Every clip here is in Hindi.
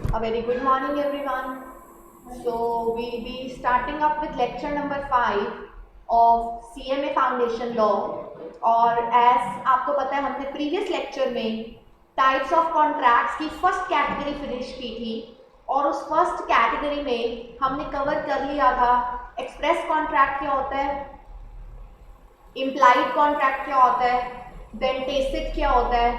A very good morning everyone. So we'll be starting up with lecture number 5 of CMA Foundation Law. और as आपको पता है हमने प्रीवियस लेक्चर में टाइप्स ऑफ कॉन्ट्रैक्ट्स की फर्स्ट कैटेगरी फिनिश की थी और उस फर्स्ट कैटेगरी में हमने कवर कर लिया था एक्सप्रेस कॉन्ट्रैक्ट क्या होता है, इम्प्लाइड कॉन्ट्रैक्ट क्या होता है, देन टेसिट क्या होता है,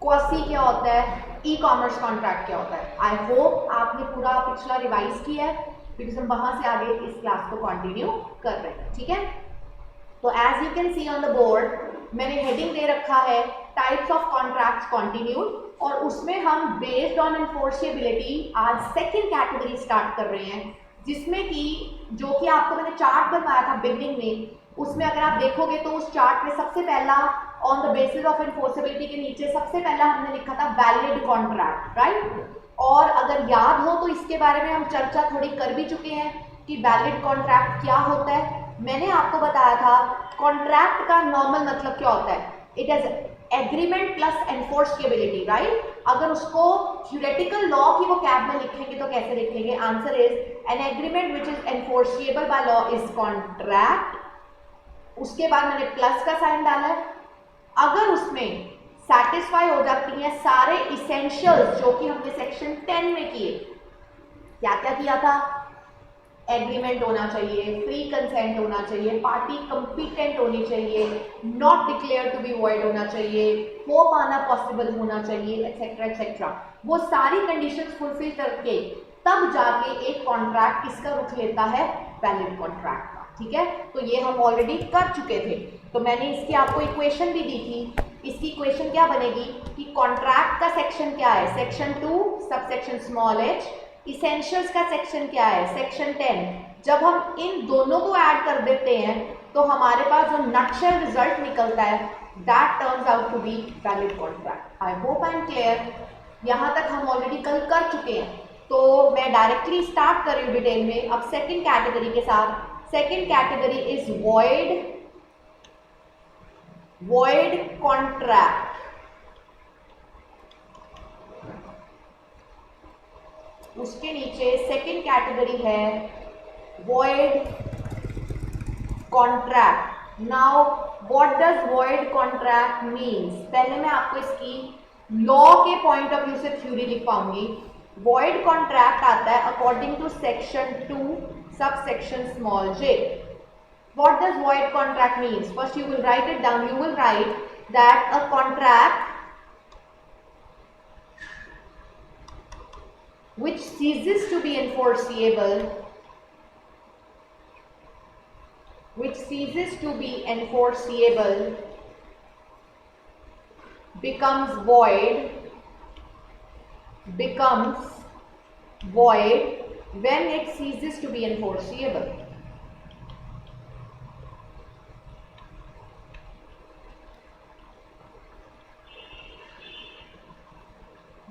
क्वासी क्या होता है, ई कॉमर्स कॉन्ट्रैक्ट क्या होता है। आई होप आपने पूरा पिछला रिवाइज किया है बिकॉज हम वहां से आगे इस क्लास को कंटिन्यू कर रहे हैं। ठीक है, तो as you can see on the board मैंने हेडिंग दे रखा है टाइप्स ऑफ कॉन्ट्रैक्ट्स कंटिन्यूड और उसमें हम बेस्ड ऑन एनफोर्सेबिलिटी आज सेकेंड कैटेगरी स्टार्ट कर रहे हैं जिसमें कि जो कि आपको मैंने चार्ट बनवाया था बिगनिंग में, उसमें अगर आप देखोगे तो उस चार्ट में सबसे पहला on the basis of enforceability के नीचे सबसे पहला हमने लिखा था वैलिड कॉन्ट्रैक्ट, राइट। और अगर याद हो तो इसके बारे में हम चर्चा थोड़ी कर भी चुके हैं कि वैलिड कॉन्ट्रैक्ट क्या होता है। मैंने आपको बताया था कॉन्ट्रैक्ट का नॉर्मल मतलब क्या होता है, it is agreement plus enforceability, right. अगर उसको थ्योरेटिकल लॉ की वो कैब में लिखेंगे तो कैसे लिखेंगे, answer is an agreement which is enforceable by law is contract. उसके बाद मैंने प्लस का साइन डाला है। अगर उसमें सेटिस्फाई हो जाती हैं सारे इसेंशियल्स जो कि हमने सेक्शन 10 में किए, क्या क्या किया था, एग्रीमेंट होना चाहिए, फ्री कंसेंट होना चाहिए, पार्टी कंपिटेंट होनी चाहिए, not declare to be void होना चाहिए, होप आना पॉसिबल होना चाहिए, एक्सेट्रा एक्सेट्रा, वो सारी कंडीशंस फुलफिल करके तब जाके एक कॉन्ट्रैक्ट किसका रुख लेता है, वैलिड कॉन्ट्रैक्ट का। ठीक है, तो ये हम ऑलरेडी कर चुके थे। तो मैंने इसकी आपको इक्वेशन भी दी थी। इसकी इक्वेशन क्या बनेगी कि कॉन्ट्रैक्ट का सेक्शन क्या है, section 2 subsection small h, essentials का सेक्शन क्या है, सेक्शन 10। जब हम इन दोनों को ऐड कर देते हैं तो हमारे पास जो नटशेल रिजल्ट निकलता है that turns out to be valid contract. I hope I am clear. यहाँ तक हम ऑलरेडी कल कर चुके हैं तो मैं डायरेक्टली स्टार्ट कर रही हूँ डिटेल में अब सेकेंड कैटेगरी के साथ। Second category is void contract। उसके नीचे सेकेंड कैटेगरी है void contract। Now what does void contract means, पहले मैं आपको इसकी लॉ के पॉइंट ऑफ व्यू से थ्योरी लिख पाऊंगी। void contract आता है according to section 2 subsection small j। What does void contract means? First you will write it down. You will write that a contract which ceases to be enforceable, becomes void when it ceases to be enforceable।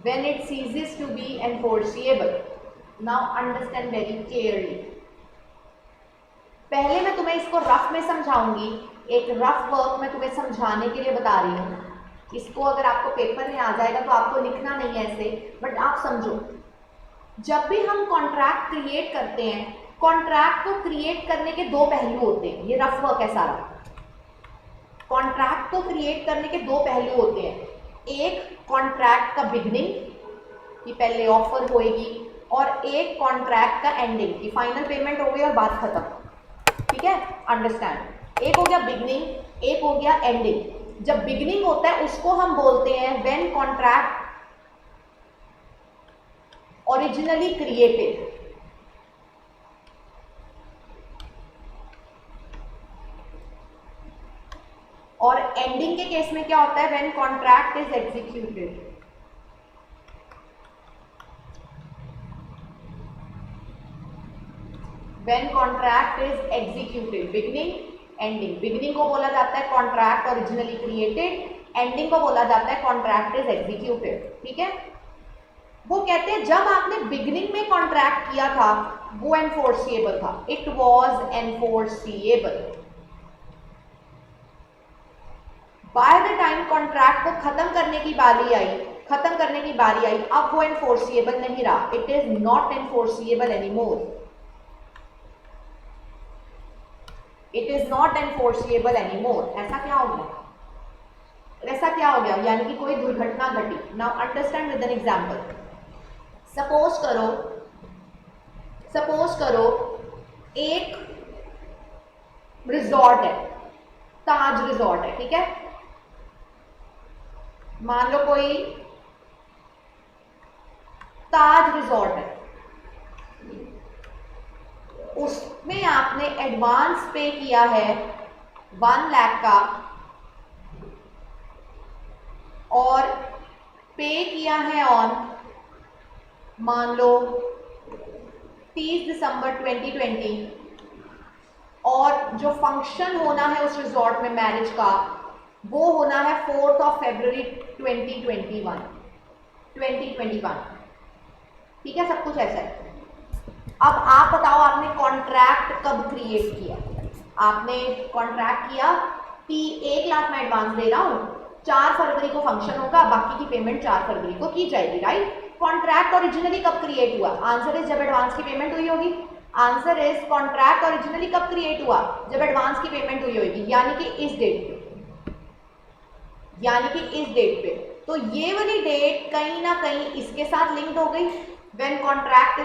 When it ceases to be enforceable। Now understand very clearly। पहले मैं तुम्हें इसको रफ में समझाऊंगी, एक रफ वर्क मैं तुम्हें समझाने के लिए बता रही हूँ। इसको अगर आपको पेपर में आ जाएगा तो आपको लिखना नहीं है ऐसे, बट आप समझो। जब भी हम कॉन्ट्रैक्ट क्रिएट करते हैं, कॉन्ट्रैक्ट को क्रिएट करने के दो पहलू होते हैं। ये रफ वर्क है सारा। कॉन्ट्रैक्ट को क्रिएट करने के दो पहलू होते हैं, एक कॉन्ट्रैक्ट का बिगनिंग कि पहले ऑफर होएगी और एक कॉन्ट्रैक्ट का एंडिंग कि फाइनल पेमेंट हो गई और बात खत्म। ठीक है, अंडरस्टैंड। एक हो गया बिगनिंग, एक हो गया एंडिंग। जब बिगनिंग होता है उसको हम बोलते हैं व्हेन कॉन्ट्रैक्ट ओरिजिनली क्रिएटेड, और एंडिंग के केस में क्या होता है, when contract is executed. When contract is executed, beginning ending. Beginning को बोला जाता है कॉन्ट्रैक्ट ओरिजिनली क्रिएटेड, एंडिंग को बोला जाता है कॉन्ट्रैक्ट इज एग्जीक्यूटेड। ठीक है, वो कहते हैं जब आपने बिगनिंग में कॉन्ट्रैक्ट किया था वो एनफोर्सिएबल था, it was enforceable. By the time contract को खत्म करने की बारी आई खत्म करने की बारी आई, अब वो एनफोर्सिएबल नहीं रहा, it is not enforceable anymore, it is not enforceable anymore. ऐसा क्या हो गया? ऐसा क्या हो गया? यानी कि कोई दुर्घटना घटी। Now understand with an example. Suppose करो एक रिजॉर्ट है, ताज रिजॉर्ट है, ठीक है। मान लो कोई ताज रिजॉर्ट है, उसमें आपने एडवांस पे किया है 1 लाख का, और पे किया है ऑन मान लो 30 दिसंबर 2020, और जो फंक्शन होना है उस रिजॉर्ट में मैरिज का वो होना है 4 फरवरी 2021। ठीक है, सब कुछ ऐसा है। अब आप बताओ आपने कॉन्ट्रैक्ट कब क्रिएट किया? आपने कॉन्ट्रैक्ट किया कि 1 लाख मैं एडवांस दे रहा हूं, 4 फरवरी को फंक्शन होगा, बाकी की पेमेंट 4 फरवरी को की जाएगी, राइट। कॉन्ट्रैक्ट ओरिजिनली कब क्रिएट हुआ? आंसर इज जब एडवांस की पेमेंट हुई होगी। आंसर इज कॉन्ट्रैक्ट ओरिजिनली कब क्रिएट हुआ? जब एडवांस की पेमेंट हुई होगी, यानी कि इस डेट पे, तो ये वाली डेट कहीं ना कहीं इसके साथ लिंक्ड हो गई। When contract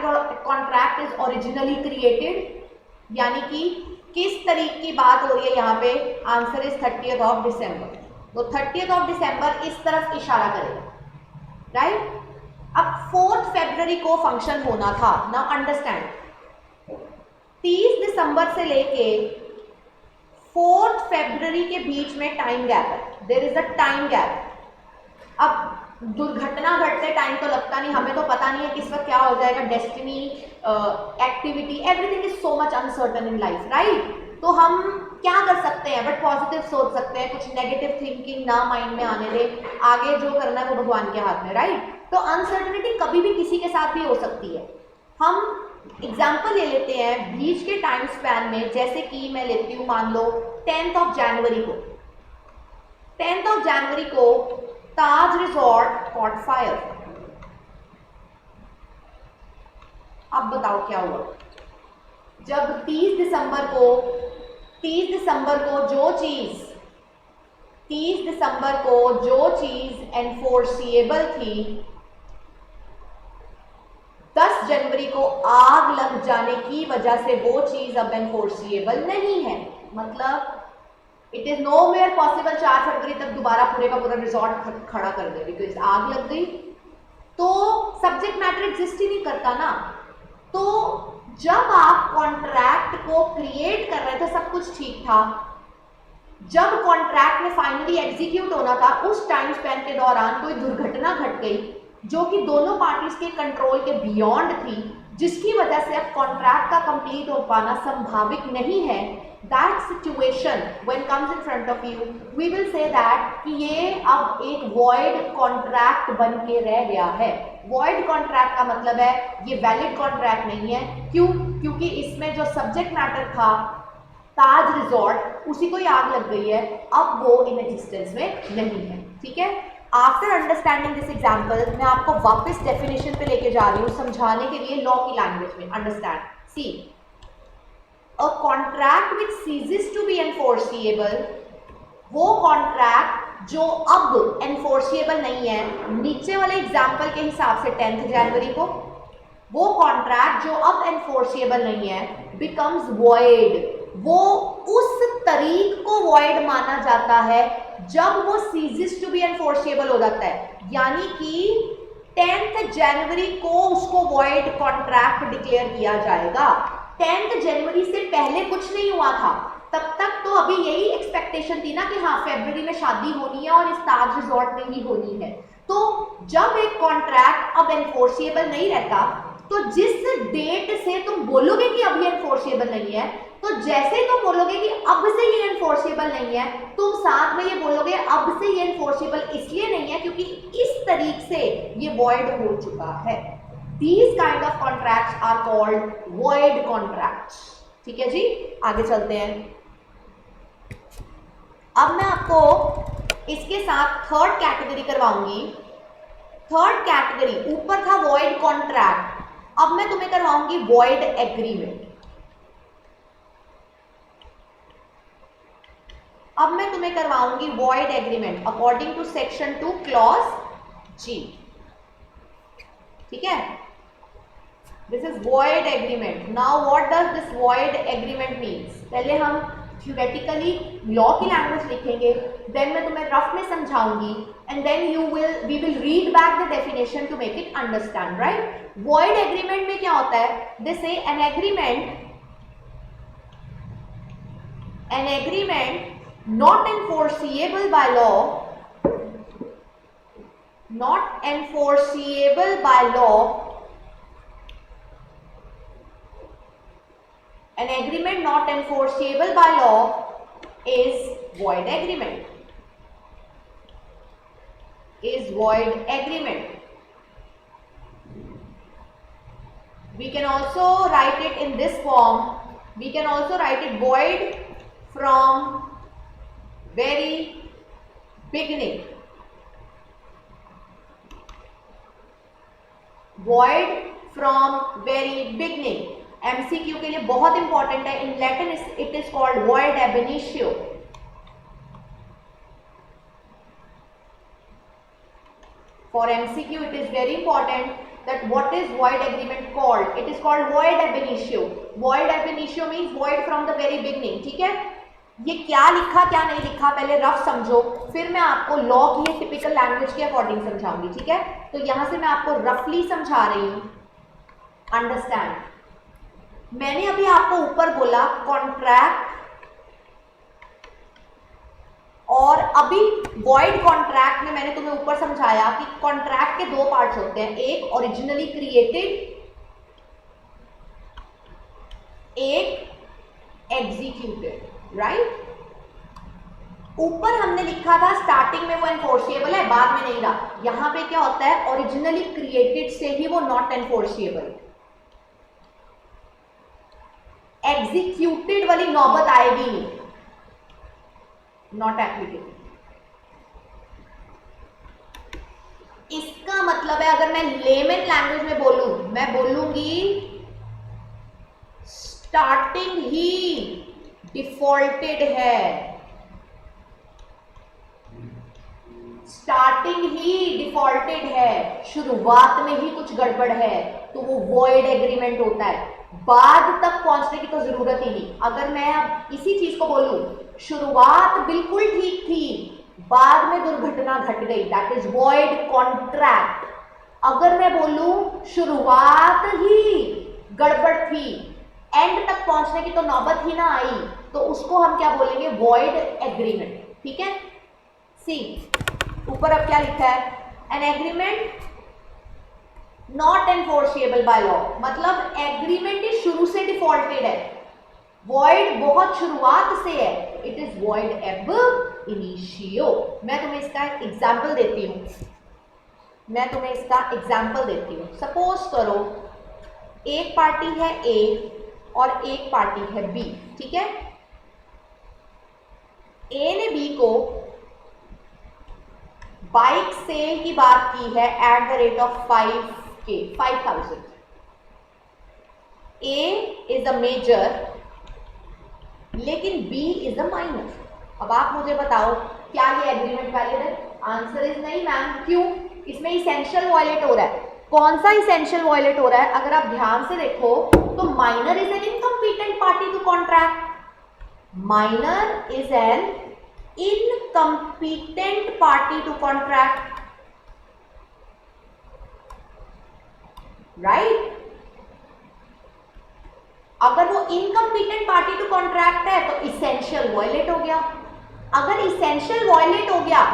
is originally created, यानी कि किस तारीख की बात हो रही है यहाँ पे? आंसर इज 30 दिसंबर। तो 30 दिसंबर इस तरफ इशारा करेगा, राइट। अब 4 फरवरी को फंक्शन होना था। नाउ अंडरस्टैंड, 30 दिसंबर से लेके 4 फरवरी के बीच में टाइम गैप है, there is a time gap. अब दुर्घटना घटते टाइम तो लगता नहीं, हमें तो पता नहीं है किस वक्त क्या हो जाएगा, destiny, activity, everything is so much uncertain in life, right. तो हम क्या कर सकते हैं? बट पॉजिटिव सोच सकते हैं, कुछ नेगेटिव थिंकिंग ना माइंड में आने दे, आगे जो करना है वो भगवान के हाथ में, राइट। तो अनसर्टनिटी कभी भी किसी के साथ भी हो सकती है। हम एग्जाम्पल ले लेते हैं बीच के टाइम स्पैन में, जैसे कि मैं लेती हूँ मान लो 10 जनवरी को, 10 जनवरी को ताज रिजॉर्ट कॉट फायर। अब बताओ क्या हुआ? जब 30 दिसंबर को जो चीज एनफोर्सिएबल थी, 10 जनवरी को आग लग जाने की वजह से वो चीज अब एनफोर्सिएबल नहीं है। मतलब it is nowhere possible 4 फरवरी तक दोबारा पूरे का पूरा रिजॉर्ट खड़ा कर दे, बिकॉज आग लग गई तो सब्जेक्ट मैटर एग्जिस्ट ही नहीं करता ना। तो जब आप कॉन्ट्रैक्ट को क्रिएट कर रहे थे सब कुछ ठीक था, जब कॉन्ट्रैक्ट में फाइनली एग्जीक्यूट होना था उस टाइम स्पैन के दौरान कोई दुर्घटना घट गई जो कि दोनों पार्टीज के कंट्रोल के बियॉन्ड थी, जिसकी वजह से अब कॉन्ट्रैक्ट का कंप्लीट हो पाना संभावित नहीं है। That situation when comes in front of you, we will say that कि ये अब एक वॉइड कॉन्ट्रैक्ट बन के रह गया है। वॉइड कॉन्ट्रैक्ट का मतलब है ये वैलिड कॉन्ट्रैक्ट नहीं है। क्यों? क्योंकि इसमें जो सब्जेक्ट मैटर था ताज रिजॉर्ट, उसी को ही आग लग गई है, अब वो इन एग्जिस्टेंस में नहीं है। ठीक है, आफ्टर अंडरस्टैंडिंग दिस एग्जाम्पल मैं आपको वापस डेफिनेशन पे लेके जा रही हूँ समझाने के लिए लॉ की लैंग्वेज में। Understand, see a contract which ceases to be enforceable, वो कॉन्ट्रैक्ट जो अब एनफोर्सिएबल नहीं है, नीचे वाले एग्जाम्पल के हिसाब से 10 जनवरी को, वो कॉन्ट्रैक्ट जो अब एनफोर्सिएबल नहीं है बिकम्स वॉइड। वो उस तारीख को वॉइड माना जाता है जब वो सीजेस टू बी एनफोर्सिएबल हो जाता है, यानी कि 10 जनवरी को उसको वॉइड कॉन्ट्रैक्ट डिक्लेयर किया जाएगा। 10 जनवरी से पहले कुछ नहीं हुआ था, तब तक तो अभी यही एक्सपेक्टेशन थी ना कि हाँ फरवरी में शादी होनी है और इस ताज रिजॉर्ट में ही होनी है। तो जब एक कॉन्ट्रैक्ट अब एनफोर्सिएबल नहीं रहता, तो जिस डेट से तुम बोलोगे कि अब ये एनफोर्सिएबल नहीं है, तो जैसे तुम बोलोगे कि अब से ये एनफोर्सिएबल नहीं है, तुम साथ में ये बोलोगे अब से ये एनफोर्सिएबल इसलिए नहीं है क्योंकि इस तरीके से ये वॉइड हो चुका है। These kind of contracts are called void contracts। ठीक है जी, आगे चलते हैं। अब मैं आपको इसके साथ थर्ड कैटेगरी करवाऊंगी थर्ड कैटेगरी, ऊपर था वॉइड कॉन्ट्रैक्ट, अब मैं तुम्हें करवाऊंगी वॉइड एग्रीमेंट। अब मैं तुम्हें करवाऊंगी void agreement according to section 2 clause जी। ठीक है, this is void agreement. Now what does this void agreement means? पहले हम थ्योरेटिकली लॉ की लैंग्वेज लिखेंगे, देन मैं तुम्हें रफ में समझाऊंगी, and then we will read back the definition to make it understand, right? Void agreement में क्या होता है? They say an agreement not enforceable by law, not enforceable by law, an agreement not enforceable by law is void agreement, is void agreement. We can also write it in this form, we can also write it void from very beginning, void from very beginning। MCQ के लिए बहुत इंपॉर्टेंट है, in Latin it is called void ab initio। For MCQ it is very important that what is void agreement called? It is called void ab initio। void ab initio means void from the very beginning। ठीक है, ये क्या लिखा क्या नहीं लिखा पहले रफ समझो, फिर मैं आपको लॉ की ये टिपिकल लैंग्वेज के अकॉर्डिंग समझाऊंगी। ठीक है, तो यहां से मैं आपको रफली समझा रही हूं, अंडरस्टैंड। मैंने अभी आपको ऊपर बोला कॉन्ट्रैक्ट, और अभी वॉइड कॉन्ट्रैक्ट में मैंने तुम्हें ऊपर समझाया कि कॉन्ट्रैक्ट के दो पार्ट्स होते हैं, एक ओरिजिनली क्रिएटेड, एक एग्जीक्यूटेड, राइट? ऊपर हमने लिखा था स्टार्टिंग में वो एनफोर्सिएबल है, बाद में नहीं रहा। यहां पे क्या होता है, ओरिजिनली क्रिएटेड से ही वो नॉट एनफोर्सिएबल, एग्जीक्यूटेड वाली नौबत आएगी नहीं, नॉट एप्लीकेबल। इसका मतलब है, अगर मैं लेमन लैंग्वेज में बोलूं, मैं बोलूंगी स्टार्टिंग ही डिफॉल्टेड है, स्टार्टिंग ही डिफॉल्टेड है, शुरुआत में ही कुछ गड़बड़ है, तो वो वॉइड एग्रीमेंट होता है। बाद तक पहुंचने की तो जरूरत ही नहीं। अगर मैं अब इसी चीज को बोलूं, शुरुआत बिल्कुल ठीक थी, बाद में दुर्घटना घट गई, दैट इज वॉइड कॉन्ट्रैक्ट। अगर मैं बोलूं शुरुआत ही गड़बड़ थी, एंड तक पहुंचने की तो नौबत ही ना आई, तो उसको हम क्या बोलेंगे, वॉइड एग्रीमेंट। ठीक है, सी ऊपर अब क्या लिखा है, an agreement not enforceable by law, मतलब एग्रीमेंट ही शुरू से डिफॉल्टेड है, वॉइड बहुत शुरुआत से है, it is void ab initio. मैं तुम्हें इसका एग्जाम्पल देती हूं, मैं तुम्हें इसका एग्जाम्पल देती हूं। सपोज करो एक पार्टी है ए और एक पार्टी है बी। ठीक है, ए ने बी को बाइक सेल की बात की है at the rate of 5,000। A is a major लेकिन बी इज अ माइनर। अब आप मुझे बताओ क्या ये एग्रीमेंट वैलिड है? आंसर इज नहीं मैम। क्यों? इसमें इसेंशियल वॉयलेट हो रहा है। कौन सा इसेंशियल वॉयलेट हो रहा है? अगर आप ध्यान से देखो तो minor is an incompetent party to contract, minor is an incompetent party to contract, right? अगर वो incompetent party to contract है तो essential violate हो गया। अगर essential violate हो गया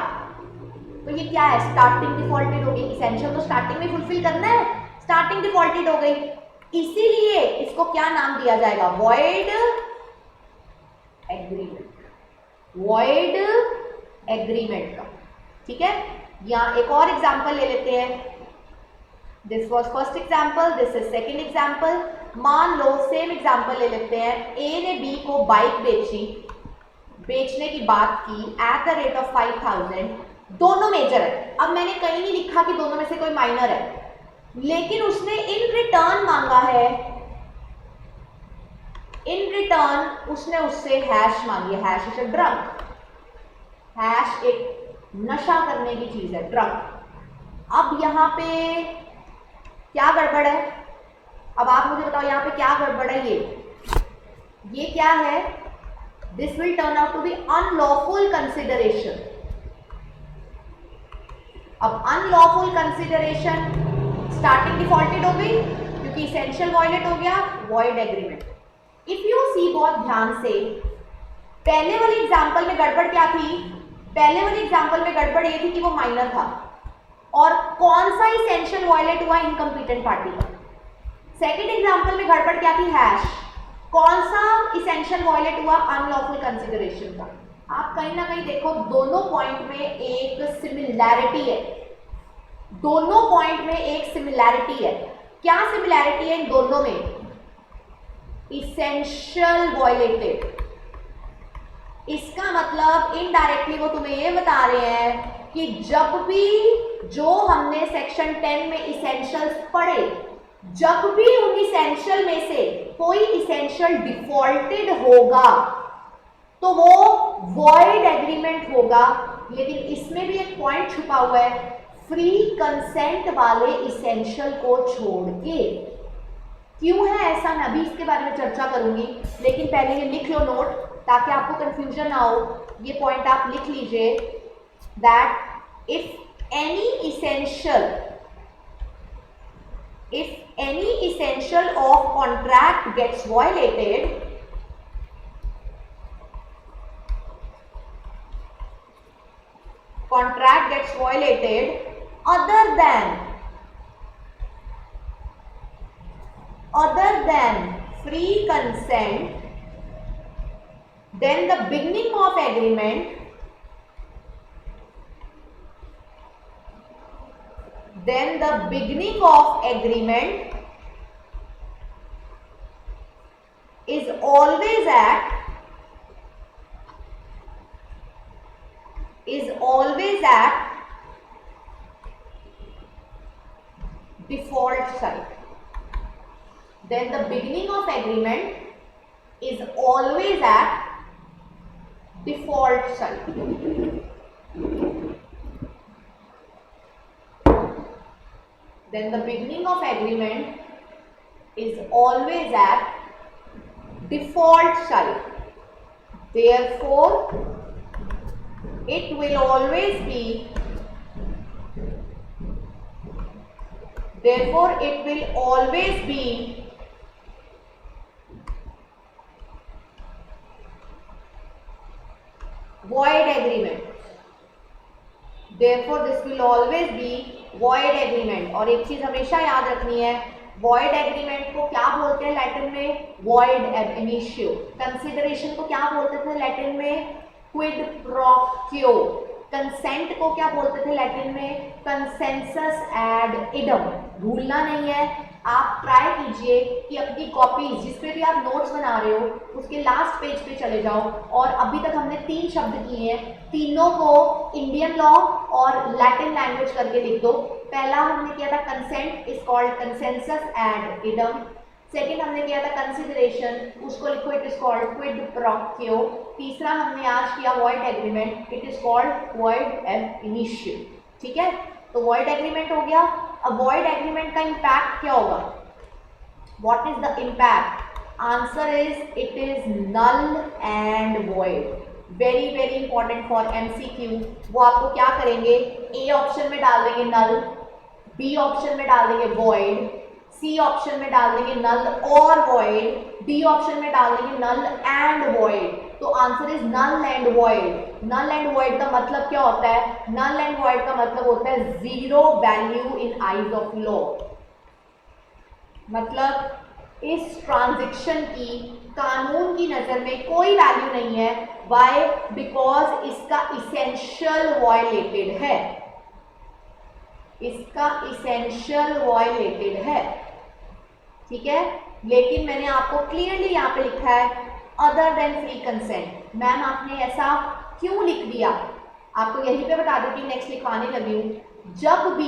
तो ये क्या है? starting defaulted हो गई। essential तो starting में fulfill करना है, starting defaulted हो गई, इसीलिए इसको क्या नाम दिया जाएगा? void agreement, वॉइड एग्रीमेंट का। ठीक है, यहां एक और एग्जांपल ले लेते हैं। This was first example, this is second example. मान लो सेम एग्जांपल ले लेते हैं। ए ने बी को बाइक बेचने की बात की एट द रेट ऑफ 5,000। दोनों मेजर है। अब मैंने कहीं नहीं लिखा कि दोनों में से कोई माइनर है, लेकिन उसने इन रिटर्न मांगा है, इन रिटर्न उसने उससे हैश मांगी है। Hash is a drug, hash एक नशा करने की चीज है, ड्रग। अब यहां पे क्या गड़बड़ है, अब आप मुझे बताओ यहां पे क्या गड़बड़ है। ये क्या है, this will turn out to be unlawful consideration. अब अनलॉफुल कंसिडरेशन स्टार्टिंग डिफॉल्टेड हो गई क्योंकि इसेंशियल वॉयलेट हो गया, void agreement. If you see बहुत ध्यान से, पहले वाली एग्जांपल में गड़बड़ क्या थी, पहले वाली एग्जांपल में गड़बड़ ये थी कि वो माइनर था, और कौन सा इसेंशियल वॉयलेट हुआ, इनकम्पिटेंट पार्टी का। सेकंड एग्जांपल में गड़बड़ क्या थी, हैश, कौन सा इसेंशियल वॉयलेट हुआ, अनलॉफुल कंसिडरेशन का। आप कहीं ना कहीं देखो दोनों पॉइंट में एक सिमिलैरिटी है, दोनों पॉइंट में एक सिमिलैरिटी है। क्या सिमिलैरिटी है इन दोनों में, इसेंशियल वॉयलेटेड। इसका मतलब इनडायरेक्टली वो तुम्हें ये बता रहे हैं कि जब भी जो हमने सेक्शन 10 में इसेंशियल्स पढ़े, जब भी उन इसेंशियल में से कोई इसेंशियल डिफॉल्टेड होगा तो वो वॉइड एग्रीमेंट होगा। लेकिन इसमें भी एक पॉइंट छुपा हुआ है, फ्री कंसेंट वाले इसेंशियल को छोड़ के। क्यों है ऐसा, मैं अभी इसके बारे में चर्चा करूंगी, लेकिन पहले ये लिख लो नोट, ताकि आपको कंफ्यूजन ना हो। ये पॉइंट आप लिख लीजिए, that if any essential of contract gets violated, contract gets violated other than free consent, then the beginning of agreement is always at default side. Then the beginning of agreement is always at default side. Then the beginning of agreement is always at default side. Therefore, it will always be void agreement. Therefore, this will always be void agreement. और एक चीज हमेशा याद रखनी है, void agreement को क्या बोलते हैं लैटिन में, void ab initio. कंसिडरेशन को क्या बोलते थे लैटिन में, क्विड प्रो क्यो। कंसेंट को क्या बोलते थे लैटिन में, कंसेंसस एड इडम। भूलना नहीं है, आप ट्राई कीजिए कि अपनी कॉपीज जिस पे भी आप नोट्स बना रहे हो उसके लास्ट पेज पे चले जाओ, और अभी तक हमने 3 शब्द किए हैं, तीनों को इंडियन लॉ और लैटिन लैंग्वेज करके लिख दो। पहला हमने किया था consent is called consensus ad idem. Second हमने किया था कंसिडरेशन, उसको लिखो it is called quid pro quo. तीसरा हमने आज किया void agreement, it is called void ab initio. ठीक है, तो वॉइड एग्रीमेंट हो गया। अब वॉइड एग्रीमेंट का इम्पैक्ट क्या होगा, what is the impact, answer is it is null and void. Very very important for MCQ. वो आपको क्या करेंगे, ए ऑप्शन में डाल देंगे नल, बी ऑप्शन में डाल देंगे वॉइड, सी ऑप्शन में डाल देंगे नल और वॉइड, डी ऑप्शन में डाल देंगे नल एंड वॉइड। तो answer is null and void. Null and void का मतलब क्या होता है, नल एंड वॉइड का मतलब होता है zero value in eyes of law. मतलब इस ट्रांजैक्शन की कानून की नजर में कोई वैल्यू नहीं है। व्हाई, बिकॉज इसका इसेंशियल वॉयलेटेड है, इसका इसेंशियल वॉयलेटेड है। ठीक है, लेकिन मैंने आपको क्लियरली यहाँ पे लिखा है other than free consent. Ma'am आपने ऐसा क्यों लिख दिया, आपको यहीं पे बता देती हूँ, नेक्स्ट लिखवाने लगी हूँ। जब भी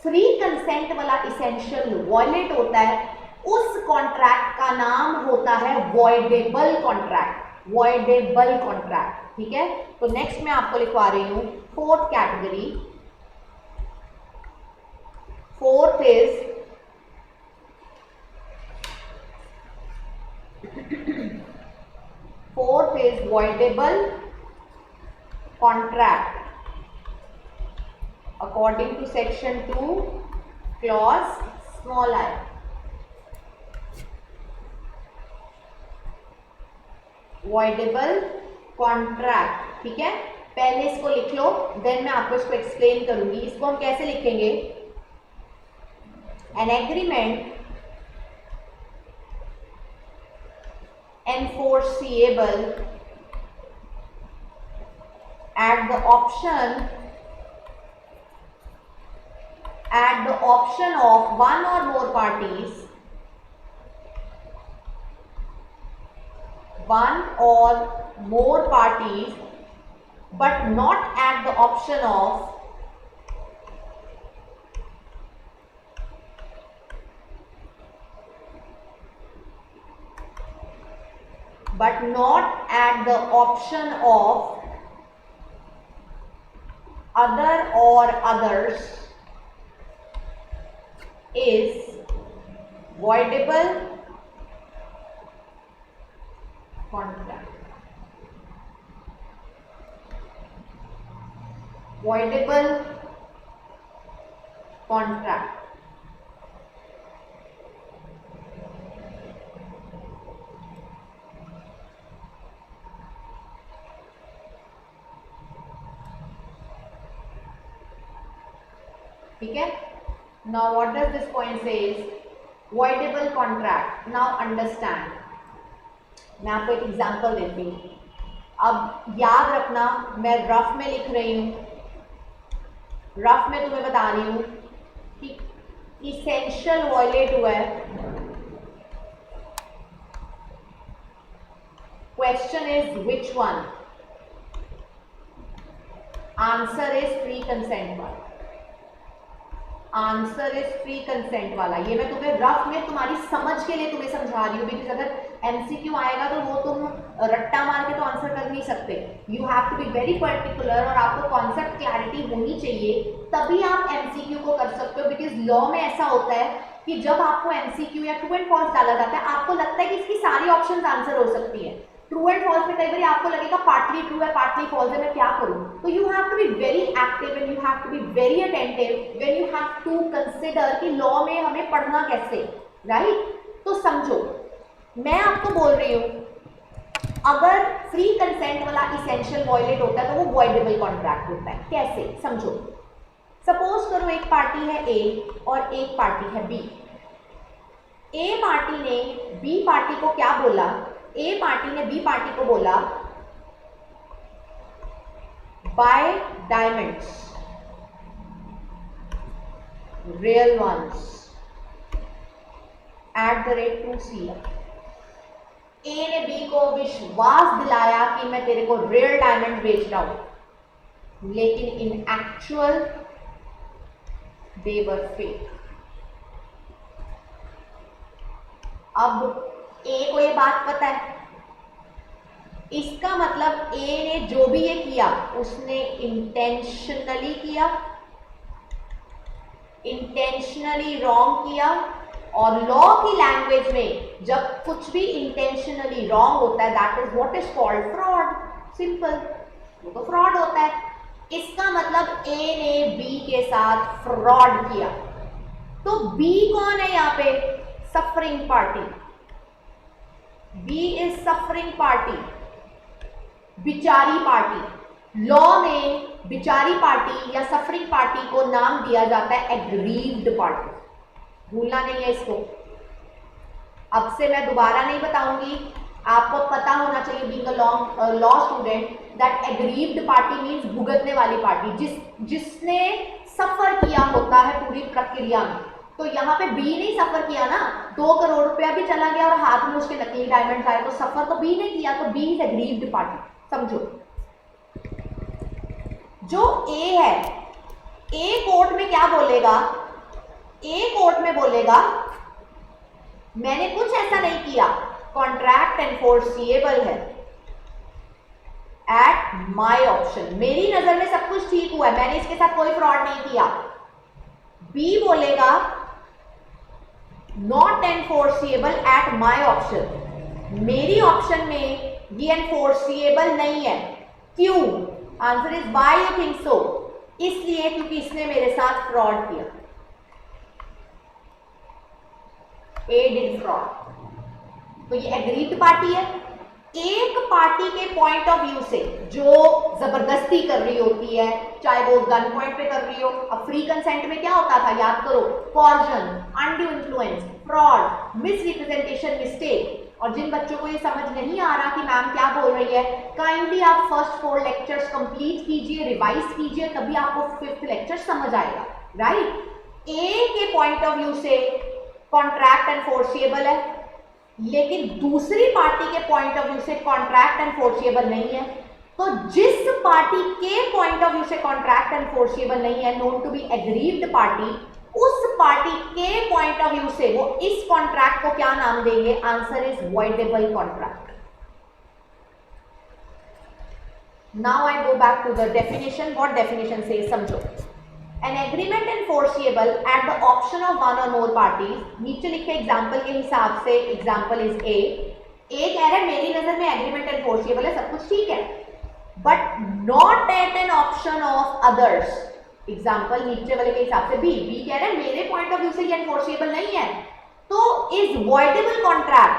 फ्री कंसेंट वाला इसेंशियल वॉयलेट होता है, उस कॉन्ट्रैक्ट का नाम होता है वॉइडेबल कॉन्ट्रैक्ट, वॉइडेबल कॉन्ट्रैक्ट, ठीक है। तो नेक्स्ट मैं आपको लिखवा रही हूँ fourth category. Fourth is voidable contract according to section 2 clause small I। voidable contract, ठीक है। पहले इसको लिख लो, देन मैं आपको इसको एक्सप्लेन करूंगी। इसको हम कैसे लिखेंगे? An agreement enforceable at the option of one or more parties, but not at the option of other or others, is voidable contract। voidable contract, ठीक है। Now what does this point says? voidable contract। Now understand, मैं आपको एक एग्जांपल देती हूँ। अब याद रखना, मैं रफ में लिख रही हूँ, रफ में तुम्हें बता रही हूँ कि इसेंशियल वॉयलेट हुआ है। Question is which one? Answer is free consent वाला। आंसर इज फ्री कंसेंट वाला। ये मैं तुम्हें रफ में तुम्हारी समझ के लिए तुम्हें समझा रही हूँ, बिकॉज अगर एमसीक्यू आएगा तो वो तुम रट्टा मार के तो आंसर कर नहीं सकते। You have to be very particular और आपको कॉन्सेप्ट क्लैरिटी होनी चाहिए, तभी आप एमसीक्यू को कर सकते हो। बिकॉज लॉ में ऐसा होता है कि जब आपको एमसीक्यू या ट्रू एंड फॉल्स डाला जाता है, आपको लगता है कि इसकी सारी ऑप्शन आंसर हो सकती है। ट्रू एंड फॉल्स में कई बार आपको लगेगा पार्टली ट्रू है पार्टली फॉल्स है, मैं क्या करूं? तो you have to be very active and you have to be very attentive when you have to consider कि लॉ में हमें पढ़ना कैसे, राइट? तो समझो, मैं आपको बोल रही हूं अगर फ्री कंसेंट वाला इसेंशियल वॉयलेट होता है तो वो वॉइडेबल कॉन्ट्रैक्ट होता है। कैसे? समझो, सपोज करो एक पार्टी है ए और एक पार्टी है बी। ए पार्टी ने बी पार्टी को क्या बोला? ए पार्टी ने बी पार्टी को बोला buy diamonds, real ones @2CR। A ने बी को विश्वास दिलाया कि मैं तेरे को रियल डायमंड बेच रहा हूं, लेकिन इन एक्चुअल दे वर फेक। अब ए को ये बात पता है, इसका मतलब ए ने जो भी ये किया उसने इंटेंशनली किया, इंटेंशनली रॉन्ग किया। और लॉ की लैंग्वेज में जब कुछ भी इंटेंशनली रॉन्ग होता है that is what is called fraud. Simple, वो तो फ्रॉड होता है। इसका मतलब ए ने बी के साथ फ्रॉड किया। तो बी कौन है यहाँ पे? Suffering party. B is suffering party, बिचारी पार्टी। लॉ में बिचारी पार्टी या सफरिंग पार्टी को नाम दिया जाता है एग्रीव्ड पार्टी। भूलना नहीं है इसको। अब से मैं दोबारा नहीं बताऊंगी, आपको पता होना चाहिए being a law student that aggrieved party means भुगतने वाली पार्टी, जिसने सफर किया होता है पूरी प्रक्रिया में। तो यहाँ पे बी ने सफर किया ना, 2 करोड़ रुपया भी चला गया और हाथ में उसके नकली डायमंड आए, तो सफर तो बी ने किया, तो बी इज एग्रीव्ड पार्टी। समझो, जो ए है, ए कोर्ट में क्या बोलेगा, ए कोर्ट में बोलेगा मैंने कुछ ऐसा नहीं किया, कॉन्ट्रैक्ट एनफोर्सिएबल है एट माय ऑप्शन, मेरी नजर में सब कुछ ठीक हुआ है, मैंने इसके साथ कोई फ्रॉड नहीं किया। बी बोलेगा not enforceable at my option, मेरी ऑप्शन में ये एनफोर्सिएबल नहीं है। क्यों? Answer is why you think so, इसलिए क्योंकि इसने मेरे साथ फ्रॉड किया, ए डिड फ्रॉड। तो ये एग्रीड पार्टी है। एक पार्टी के पॉइंट ऑफ व्यू से जो जबरदस्ती कर रही होती है, चाहे वो गन पॉइंट पे कर रही हो, अब फ्री कंसेंट में क्या होता था, याद करो, coercion, undue influence, fraud, misrepresentation, mistake. और जिन बच्चों को ये समझ नहीं आ रहा कि मैम क्या बोल रही है, काइंडली आप फर्स्ट 4 लेक्चर्स कंप्लीट कीजिए, रिवाइज कीजिए, तभी आपको 5th लेक्चर समझ आएगा, राइट। ए के पॉइंट ऑफ व्यू से कॉन्ट्रैक्ट एनफोर्सिएबल है, लेकिन दूसरी पार्टी के पॉइंट ऑफ व्यू से कॉन्ट्रैक्ट एनफोर्सिएबल नहीं है। तो जिस पार्टी के पॉइंट ऑफ व्यू से कॉन्ट्रैक्ट एनफोर्सिएबल नहीं है, known to be aggrieved party, उस पार्टी के पॉइंट ऑफ व्यू से वो इस कॉन्ट्रैक्ट को क्या नाम देंगे, answer is voidable contract. Now I go back to the definition, what definition से समझो। An agreement enforceable at the option of one or more parties, नीचे लिखे एग्जाम्पल के हिसाब से, एग्जाम्पल इज ए, ए कह रहा है मेरी नजर में एग्रीमेंट एनफोर्सिएबल है, सब कुछ ठीक है, but not at an option of others. Example नीचे वाले के हिसाब से बी, बी कह रहा है मेरे पॉइंट ऑफ व्यू से ये एनफोर्सिएबल नहीं है, तो इज वॉइडेबल कॉन्ट्रैक्ट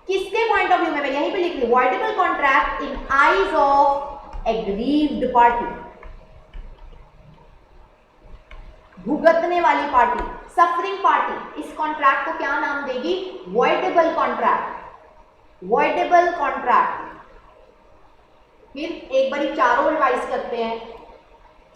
किसके पॉइंट ऑफ व्यू में, मैं यहीं पे लिख रही हूं, voidable contract in eyes of aggrieved party, भुगतने वाली पार्टी, सफरिंग पार्टी, इस कॉन्ट्रैक्ट को क्या नाम देगी, वॉइडेबल कॉन्ट्रैक्ट, वॉइडेबल कॉन्ट्रैक्ट। फिर एक बारी चारों रिवाइज करते हैं।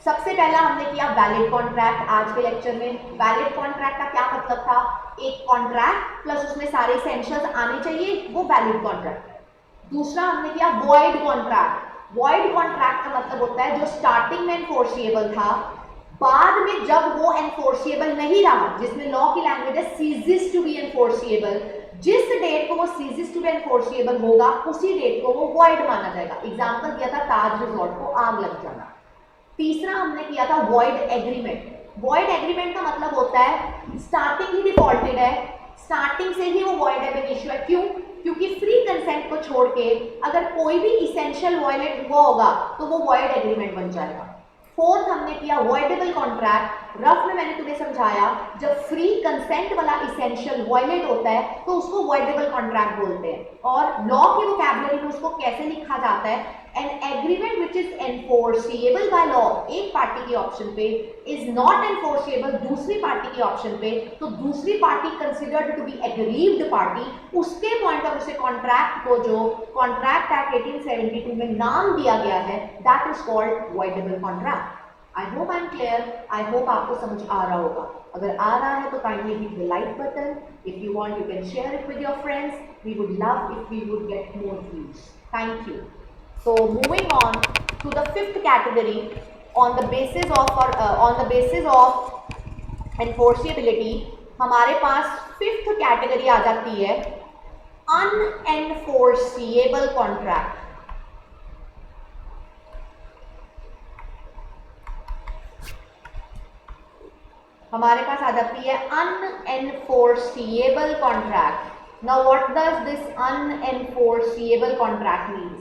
सबसे पहला हमने किया वैलिड कॉन्ट्रैक्ट आज के लेक्चर में। वैलिड कॉन्ट्रैक्ट का क्या मतलब था, एक कॉन्ट्रैक्ट प्लस उसमें सारे एसेंशियल्स आने चाहिए, वो वैलिड कॉन्ट्रैक्ट। दूसरा हमने किया वॉइड कॉन्ट्रैक्ट। वॉइड कॉन्ट्रैक्ट का मतलब होता है जो स्टार्टिंग में एनफोर्सिएबल था, बाद में जब वो एनफोर्सिएबल नहीं रहा, जिसमें लॉ की लैंग्वेज है सीजेस टू बी एनफोर्सिएबल, जिस डेट को वो सीजेस टू बी एनफोर्सिएबल होगा उसी डेट को वो वॉइड माना जाएगा। एग्जांपल दिया था ताज रिजॉर्ट को आग लग जाना। तीसरा हमने किया था वॉइड एग्रीमेंट। वॉइड एग्रीमेंट का मतलब होता है स्टार्टिंग ही डिफॉल्टेड है, स्टार्टिंग से ही वो वॉइड एब इश्यू है। क्यों? क्योंकि फ्री कंसेंट को छोड़ के अगर कोई भी इसेंशियल वॉयलेट हुआ होगा तो वो वॉइड एग्रीमेंट बन जाएगा। फोर्थ हमने किया वॉइडेबल कॉन्ट्रैक्ट। रफ में मैंने तुम्हें समझाया, जब फ्री कंसेंट वाला इसेंशियल वॉयलेट होता है तो उसको वॉइडेबल कॉन्ट्रैक्ट बोलते हैं। और लॉ की वोकैबुलरी में उसको कैसे लिखा जाता है, an agreement which is enforceable by law एक पार्टी के ऑप्शन पे इज नॉट एनफोर्सिएबल दूसरी पार्टी के ऑप्शन पे, तो दूसरी party considered to be aggrieved party, उसके पॉइंट ऑफ व्यू से कॉन्ट्रैक्ट को जो कॉन्ट्रैक्ट एक्ट 1872 में नाम दिया गया है, that is called voidable contract. I hope I am clear, I hope आपको समझ आ रहा होगा। अगर आ रहा है तो kindly hit the like button, if you want you can share it with your friends, we would love if we would get more views. Thank you. So moving on to the fifth category on the basis of enforceability, हमारे पास फिफ्थ कैटेगरी आ जाती है अनएनफोर्सिएबल कॉन्ट्रैक्ट। हमारे पास आ जाती है अनएनफोर्सिएबल contract. Now what does this अनएनफोर्सिएबल contract means?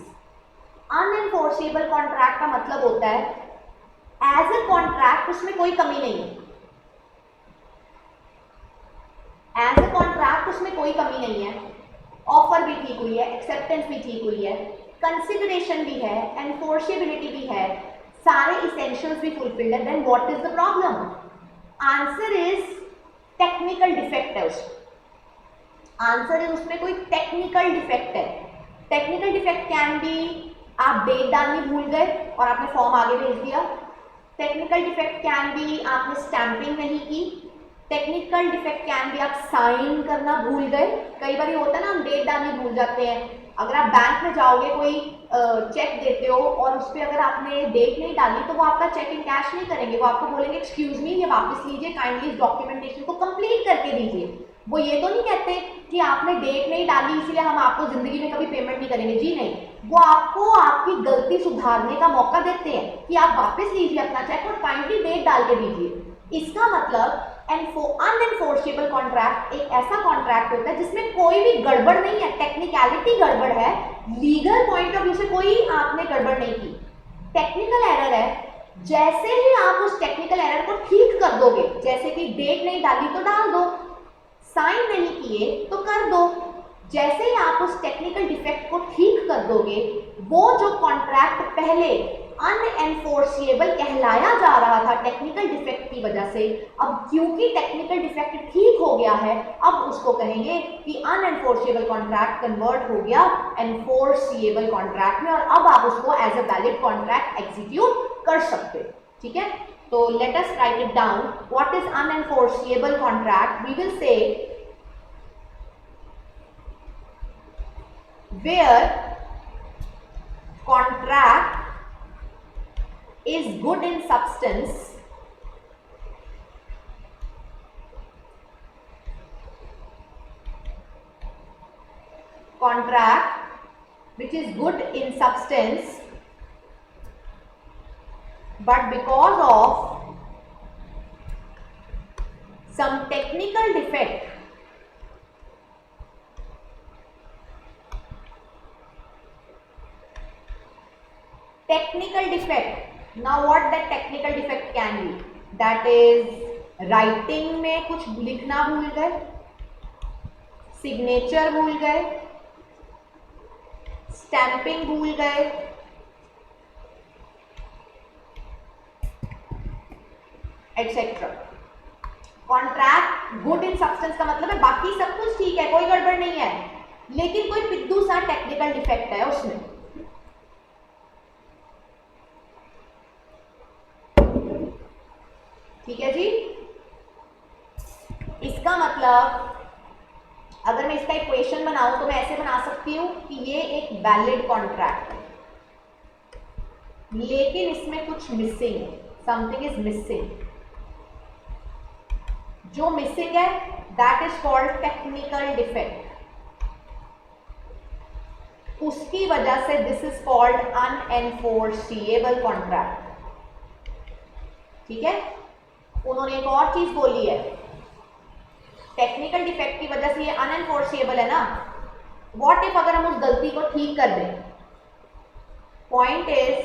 अनएनफोर्सिएबल contract का मतलब होता है एज ए कॉन्ट्रैक्ट उसमें कोई कमी नहीं है, एज ए कॉन्ट्रैक्ट उसमें कोई कमी नहीं है, ऑफर भी ठीक हुई है, एक्सेप्टेंस भी ठीक हुई है, कंसिडरेशन भी है, एनफोर्सिबिलिटी भी है, सारे इसेंशियल्स भी फुलफिल्ड है, then what is the problem? Answer is technical defect है उसमें। आंसर इज उसमें कोई टेक्निकल डिफेक्ट है। टेक्निकल डिफेक्ट कैन बी आप डेट डालनी भूल गए और आपने फॉर्म आगे भेज दिया। टेक्निकल डिफेक्ट कैन बी आपने स्टैंपिंग नहीं की। टेक्निकल डिफेक्ट कैन बी आप साइन करना भूल गए। कई बार ये होता है ना, हम डेट डालनी भूल जाते हैं, अगर आप बैंक में जाओगे, कोई चेक देते हो और उस पर अगर आपने डेट नहीं डाली तो वो आपका चेक इन कैश नहीं करेंगे, वो आपको बोलेंगे एक्सक्यूज मी, ये वापस लीजिए, काइंडली इस डॉक्यूमेंटेशन को कंप्लीट करके दीजिए। वो ये तो नहीं कहते कि आपने डेट नहीं डाली इसलिए हम आपको जिंदगी में कभी पेमेंट नहीं करेंगे, जी नहीं, वो आपको आपकी गलती सुधारने का मौका देते हैं कि आप वापस लीजिए अपना चेक और काइंडली डेट डाल के दीजिए। इसका मतलब अनएनफोर्सेबल कॉन्ट्रैक्ट एक ऐसा कॉन्ट्रैक्ट होता है जिसमें कोई भी गड़बड़ नहीं है, टेक्निकलिटी गड़बड़ है, लीगल पॉइंट ऑफ व्यू से कोई आपने गड़बड़ नहीं की, टेक्निकल एरर है। जैसे ही आप उस टेक्निकल एरर को ठीक कर दोगे, जैसे कि डेट नहीं डाली तो डाल दो, साइन नहीं किए तो कर दो, जैसे ही आप उस टेक्निकल डिफेक्ट को ठीक कर दोगे, वो जो कॉन्ट्रैक्ट पहले अनएनफोर्सेबल कहलाया जा रहा था टेक्निकल डिफेक्ट की वजह से, अब क्योंकि टेक्निकल डिफेक्ट ठीक हो गया है, अब उसको कहेंगे कि अनएनफोर्सेबल कॉन्ट्रैक्ट कन्वर्ट हो गया एनफोर्सेबल कॉन्ट्रैक्ट में, और अब आप उसको as a valid contract execute कर सकते हो। ठीक है, तो let us write it down. What is unenforceable contract? We will say where contract is good in substance which is good in substance but because of some technical defect now what that technical defect can be? That is writing में कुछ लिखना भूल गए, सिग्नेचर भूल गए, स्टैंपिंग भूल गए, etcetera. Contract good in substance का मतलब है बाकी सब कुछ ठीक है, कोई गड़बड़ नहीं है, लेकिन कोई पिद्दू सा टेक्निकल डिफेक्ट है उसमें। ठीक है जी, इसका मतलब अगर मैं इसका इक्वेशन बनाऊं तो मैं ऐसे बना सकती हूं कि ये एक वैलिड कॉन्ट्रैक्ट है, लेकिन इसमें कुछ मिसिंग है, समथिंग इज मिसिंग। जो मिसिंग है that is called technical defect, उसकी वजह से दिस इज कॉल्ड अनएनफोर्सेबल कॉन्ट्रैक्ट। ठीक है, उन्होंने एक और चीज बोली है, टेक्निकल डिफेक्ट की वजह से ये अनएनफोर्सेबल है ना, व्हाट इफ अगर हम उस गलती को ठीक कर दें? पॉइंट इज,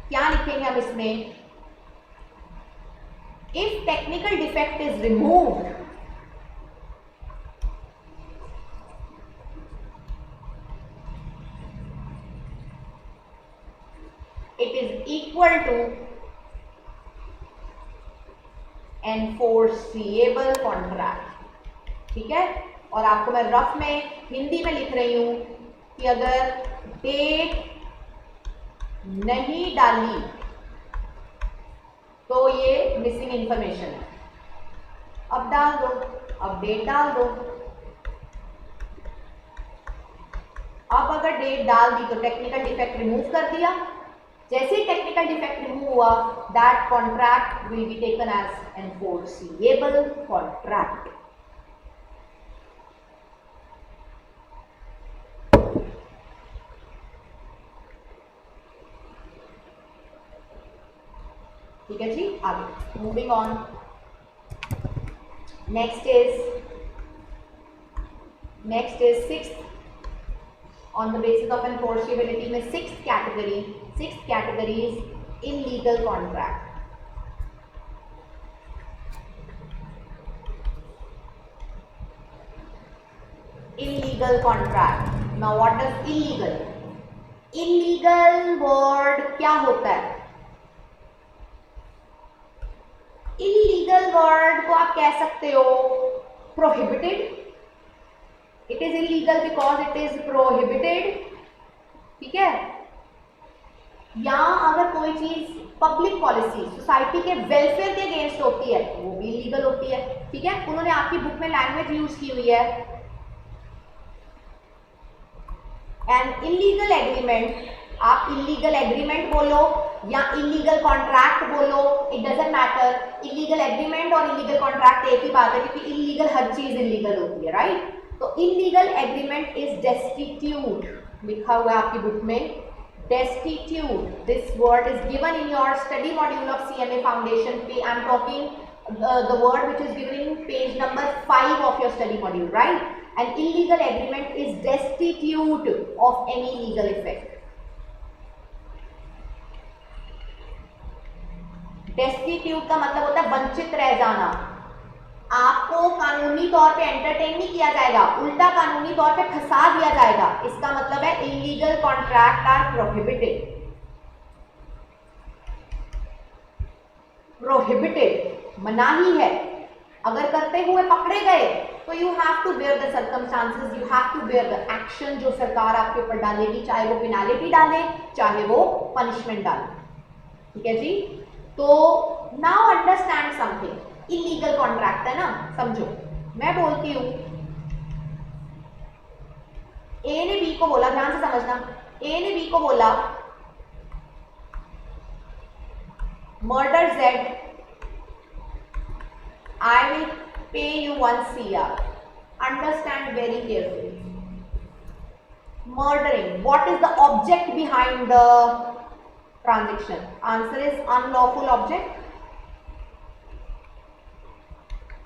क्या लिखेंगे हम इसमें? If technical defect is removed, it is equal to enforceable contract. ठीक है, और आपको मैं रफ में हिंदी में लिख रही हूं कि अगर डेट नहीं डाली तो ये मिसिंग इंफॉर्मेशन है, अब डाल दो, अब डेट डाल दो। अब अगर डेट डाल दी तो टेक्निकल डिफेक्ट रिमूव कर दिया, जैसे ही टेक्निकल डिफेक्ट रिमूव हुआ, that contract will be taken as enforceable contract. ठीक है जी, आगे moving on. Next is sixth, on the basis of enforceability में sixth category is illegal contract। illegal contract, now what does illegal word क्या होता है? illegal word को आप कह सकते हो prohibited, it is illegal because it is prohibited। ठीक है, या अगर कोई चीज पब्लिक पॉलिसी, सोसाइटी के वेलफेयर के अगेंस्ट होती है वो भी इलीगल होती है। ठीक है, उन्होंने आपकी बुक में लैंग्वेज यूज की हुई है, एन इलीगल एग्रीमेंट, आप इलीगल एग्रीमेंट बोलो या इलीगल कॉन्ट्रैक्ट बोलो, it doesn't matter. Illegal agreement और इलीगल कॉन्ट्रैक्ट एक ही बात है, क्योंकि इलीगल हर चीज इलीगल होती है, राइट। तो इलीगल एग्रीमेंट इज डेस्टिट्यूट, लिखा हुआ है आपकी बुक में destitute. This word is given in your study module of CMA Foundation. I am talking the word which is given in page number 5 of your study module, right? An illegal agreement is destitute of any legal effect. Destitute का मतलब होता है वंचित रह जाना, आपको कानूनी तौर पे एंटरटेन नहीं किया जाएगा, उल्टा कानूनी तौर पे फंसा दिया जाएगा। इसका मतलब है illegal contract are prohibited, prohibited मनाही है। अगर करते हुए पकड़े गए तो you have to bear the circumstances, you have to bear the action जो सरकार आपके ऊपर डालेगी, चाहे वो पेनाल्टी डाले चाहे वो पनिशमेंट डाले, ठीक है जी। तो now understand something, illegal contract है ना, समझो। मैं बोलती हूं ए ने बी को बोला, ध्यान से समझना, ए ने बी को बोला murder Z, I will pay you 1 CR। Understand very carefully, murdering, what is the object behind the transaction? Answer is unlawful object,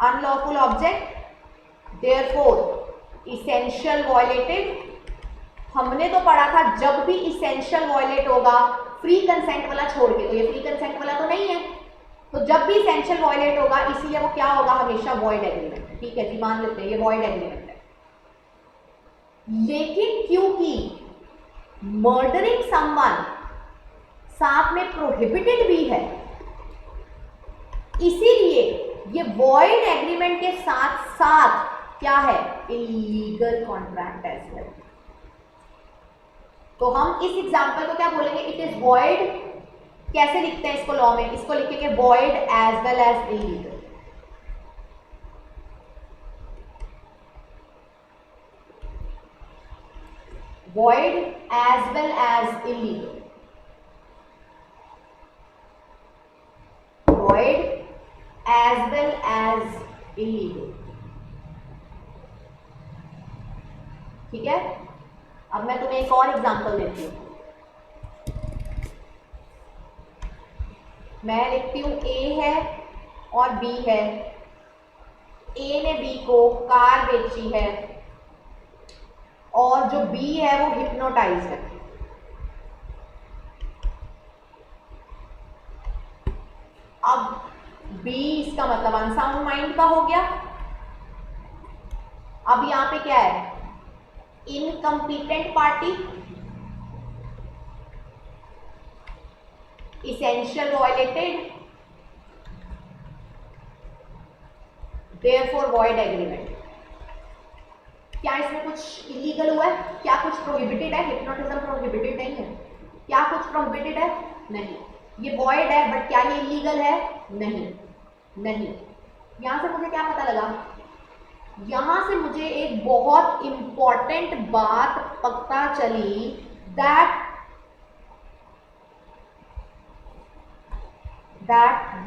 unlawful object, therefore essential violated। हमने तो पढ़ा था जब भी essential violate होगा, फ्री कंसेंट वाला छोड़ के, तो ये फ्री कंसेंट वाला तो नहीं है, तो जब भी essential violate होगा इसीलिए वो क्या होगा, हमेशा void agreement है, ठीक है जी, मान लेते हैं ये void agreement है। लेकिन क्योंकि murdering someone साथ में prohibited भी है, इसीलिए ये वॉइड एग्रीमेंट के साथ साथ क्या है, इलीगल कॉन्ट्रैक्ट एज वेल। तो हम इस एग्जांपल को क्या बोलेंगे, इट इज वॉइड। कैसे लिखते हैं इसको लॉ में, इसको लिखेंगे void as well as illegal. Void as well as illegal, void as well as illegal, ठीक है। अब मैं तुम्हें एक और एग्जांपल देती हूं। मैं लिखती हूं ए है और बी है, ए ने बी को कार बेची है और जो बी है वो हिप्नोटाइज है। अब बी इसका मतलब अनसाउंड माइंड का हो गया। अब यहां पे क्या है, incompetent party, essential violated, therefore void agreement. क्या इसमें कुछ इलीगल हुआ है, क्या कुछ प्रोहिबिटेड है? हिप्नोटिज्म प्रोहिबिटेड नहीं है। क्या कुछ प्रोहिबिटेड है? नहीं। ये वॉइड है बट क्या ये इलीगल है? नहीं, नहीं। यहां से मुझे क्या पता लगा, यहां से मुझे एक बहुत इंपॉर्टेंट बात पता चली, दैट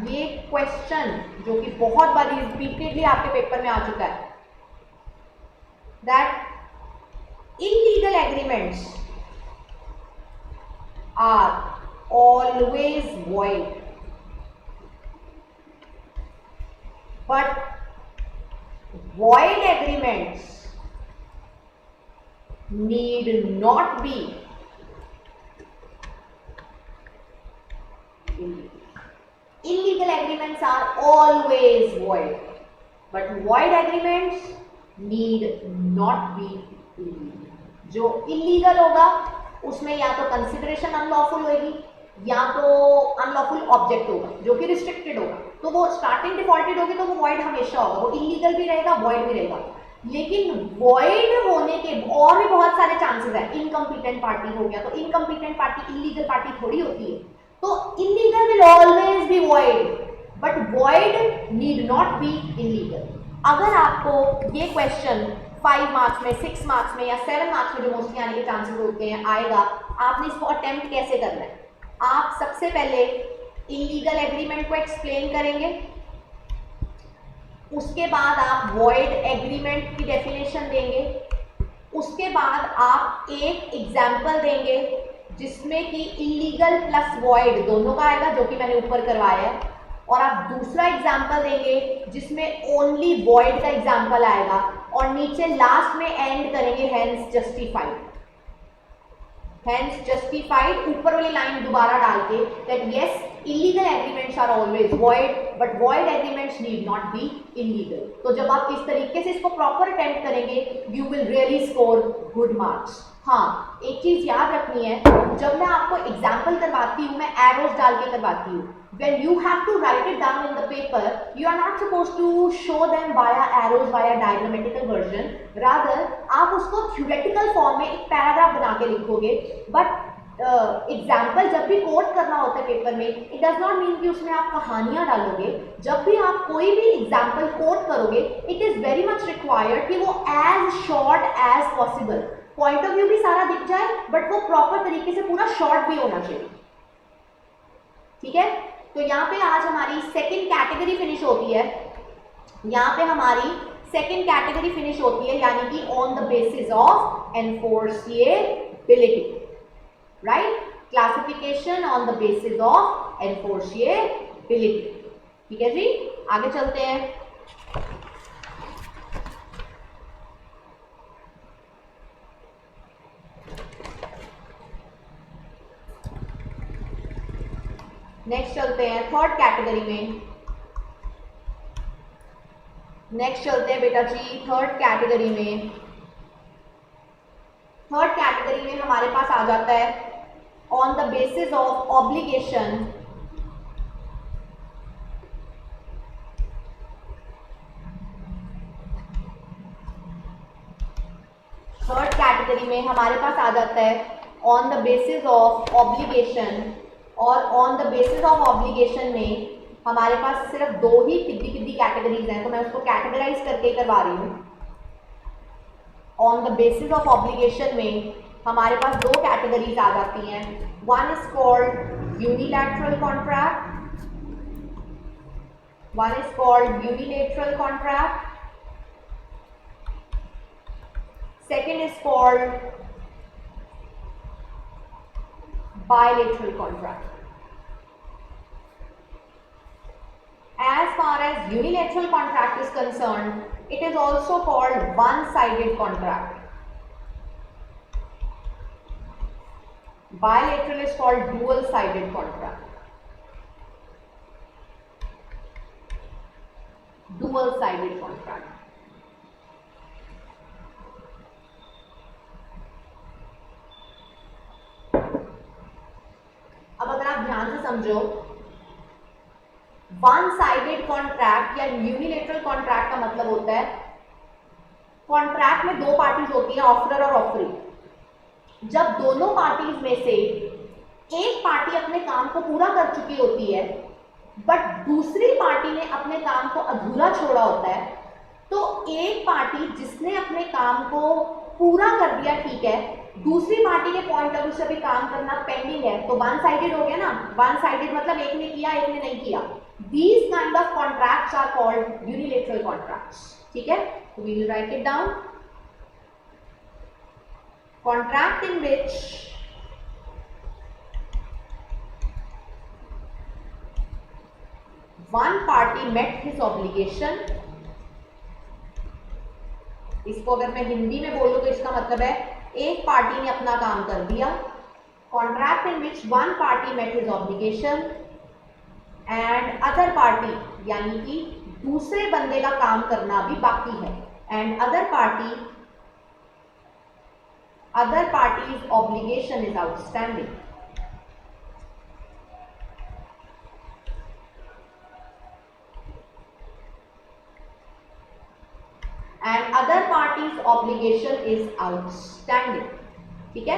ये क्वेश्चन जो कि बहुत बार रिपीटेडली आपके पेपर में आ चुका है, that illegal agreements are always void, but void agreements need not be illegal. Illegal agreements are always void, but void agreements need not be illegal. जो illegal होगा उसमें या तो कंसिडरेशन अनलॉफुल होगी या तो अनलॉफुल ऑब्जेक्ट होगा जो कि रिस्ट्रिक्टेड होगा, तो वो स्टार्टिंग डिफॉल्टेड होगी तो वो वॉइड हमेशा होगा, वो इलीगल भी रहेगा वॉइड भी रहेगा। लेकिन वॉइड होने के और भी बहुत सारे चांसेस हैं। इनकम्पिटेंट पार्टी हो गया, तो इनकम्पिटेंट पार्टी इलीगल पार्टी थोड़ी होती है, तो illegal will always be void, but void need not be illegal. अगर आपको ये क्वेश्चन 5 मार्क्स में, 6 मार्क्स में या 7 मार्क्स में जो मोस्टली आने के चांसेस होते हैं आएगा, आपने इसको अटेम्प्ट कैसे करना है? आप सबसे पहले इलीगल एग्रीमेंट को एक्सप्लेन करेंगे, उसके बाद आप वॉइड एग्रीमेंट की डेफिनेशन देंगे, उसके बाद आप एक एग्जाम्पल देंगे जिसमें कि इलीगल प्लस वॉइड दोनों का आएगा, जो कि मैंने ऊपर करवाया है, और आप दूसरा एग्जाम्पल देंगे जिसमें ओनली वॉइड का एग्जाम्पल आएगा, और नीचे लास्ट में एंड करेंगे हेंस जस्टिफाइड। हेंस जस्टिफाइड ऊपर वाली लाइन दोबारा डाल के that yes illegal agreements are always void but void agreements need not be illegal। तो जब आप इस तरीके से इसको प्रॉपर अटेम्प्ट करेंगे you will really score good marks। हाँ, एक चीज याद रखनी है, जब मैं आपको एग्जाम्पल करवाती हूँ मैं एरोज डाल के करवाती हूँ। When you have to write it down in the paper, you are not supposed to show them via arrows, via diagrammatical version। Rather, आप उसको theoretical form में एक पैराग्राफ बना के लिखोगे। But एग्जाम्पल जब भी कोट करना होता है पेपर में, इट डज नॉट मीन कि उसमें आप कहानियां डालोगे। जब भी आप कोई भी एग्जाम्पल कोट करोगे, it is very much required कि वो as short as possible, point of view भी सारा दिख जाए बट वो प्रॉपर तरीके से पूरा शॉर्ट भी होना चाहिए। ठीक है, तो यहाँ पे आज हमारी सेकेंड कैटेगरी फिनिश होती है। यहाँ पे हमारी सेकेंड कैटेगरी फिनिश होती है, यानी कि on the basis of enforceability, right? Classification on the basis of enforceability. ठीक है जी, आगे चलते हैं। नेक्स्ट चलते हैं थर्ड कैटेगरी में। नेक्स्ट चलते हैं बेटा जी थर्ड कैटेगरी में। थर्ड कैटेगरी में हमारे पास आ जाता है on the basis of obligation, third category में हमारे पास आ जाता है on the basis of obligation. और on the basis of obligation में हमारे पास सिर्फ दो ही किद्दी कैटेगरीज हैं, तो मैं उसको कैटेगराइज करके करवा रही हूँ। On the basis of obligation में हमारे पास दो कैटेगरीज आ जाती हैं। One is called unilateral contract, one is called unilateral contract, second is called bilateral contract। As far as unilateral contract is concerned, it is also called one-sided contract। Bilateral is called dual-sided contract। Dual-sided contract। अब अगर आप ध्यान से समझो, वन साइडेड कॉन्ट्रैक्ट या यूनिलेटरल कॉन्ट्रैक्ट का मतलब होता है कॉन्ट्रैक्ट में दो पार्टीज होती हैं, ऑफरर और ऑफरी। जब दोनों पार्टीज में से एक पार्टी अपने काम को पूरा कर चुकी होती है बट दूसरी पार्टी ने अपने काम को अधूरा छोड़ा होता है, तो एक पार्टी जिसने अपने काम को पूरा कर दिया, ठीक है, दूसरी पार्टी के पॉइंट ऑफ व्यू से भी काम करना पेंडिंग है, तो वन साइडेड हो गया ना। वन साइडेड मतलब एक ने किया एक ने नहीं किया। These kind of contracts are called unilateral contracts। ठीक है, तो we will write it down। Contract in which one party met his obligation। इसको अगर मैं हिंदी में बोलूं तो इसका मतलब है एक पार्टी ने अपना काम कर दिया। Contract in which one party met his obligation and other party, यानी कि दूसरे बंदे का काम करना भी बाकी है, and other parties obligation is outstanding. And other party's obligation is outstanding। ठीक है,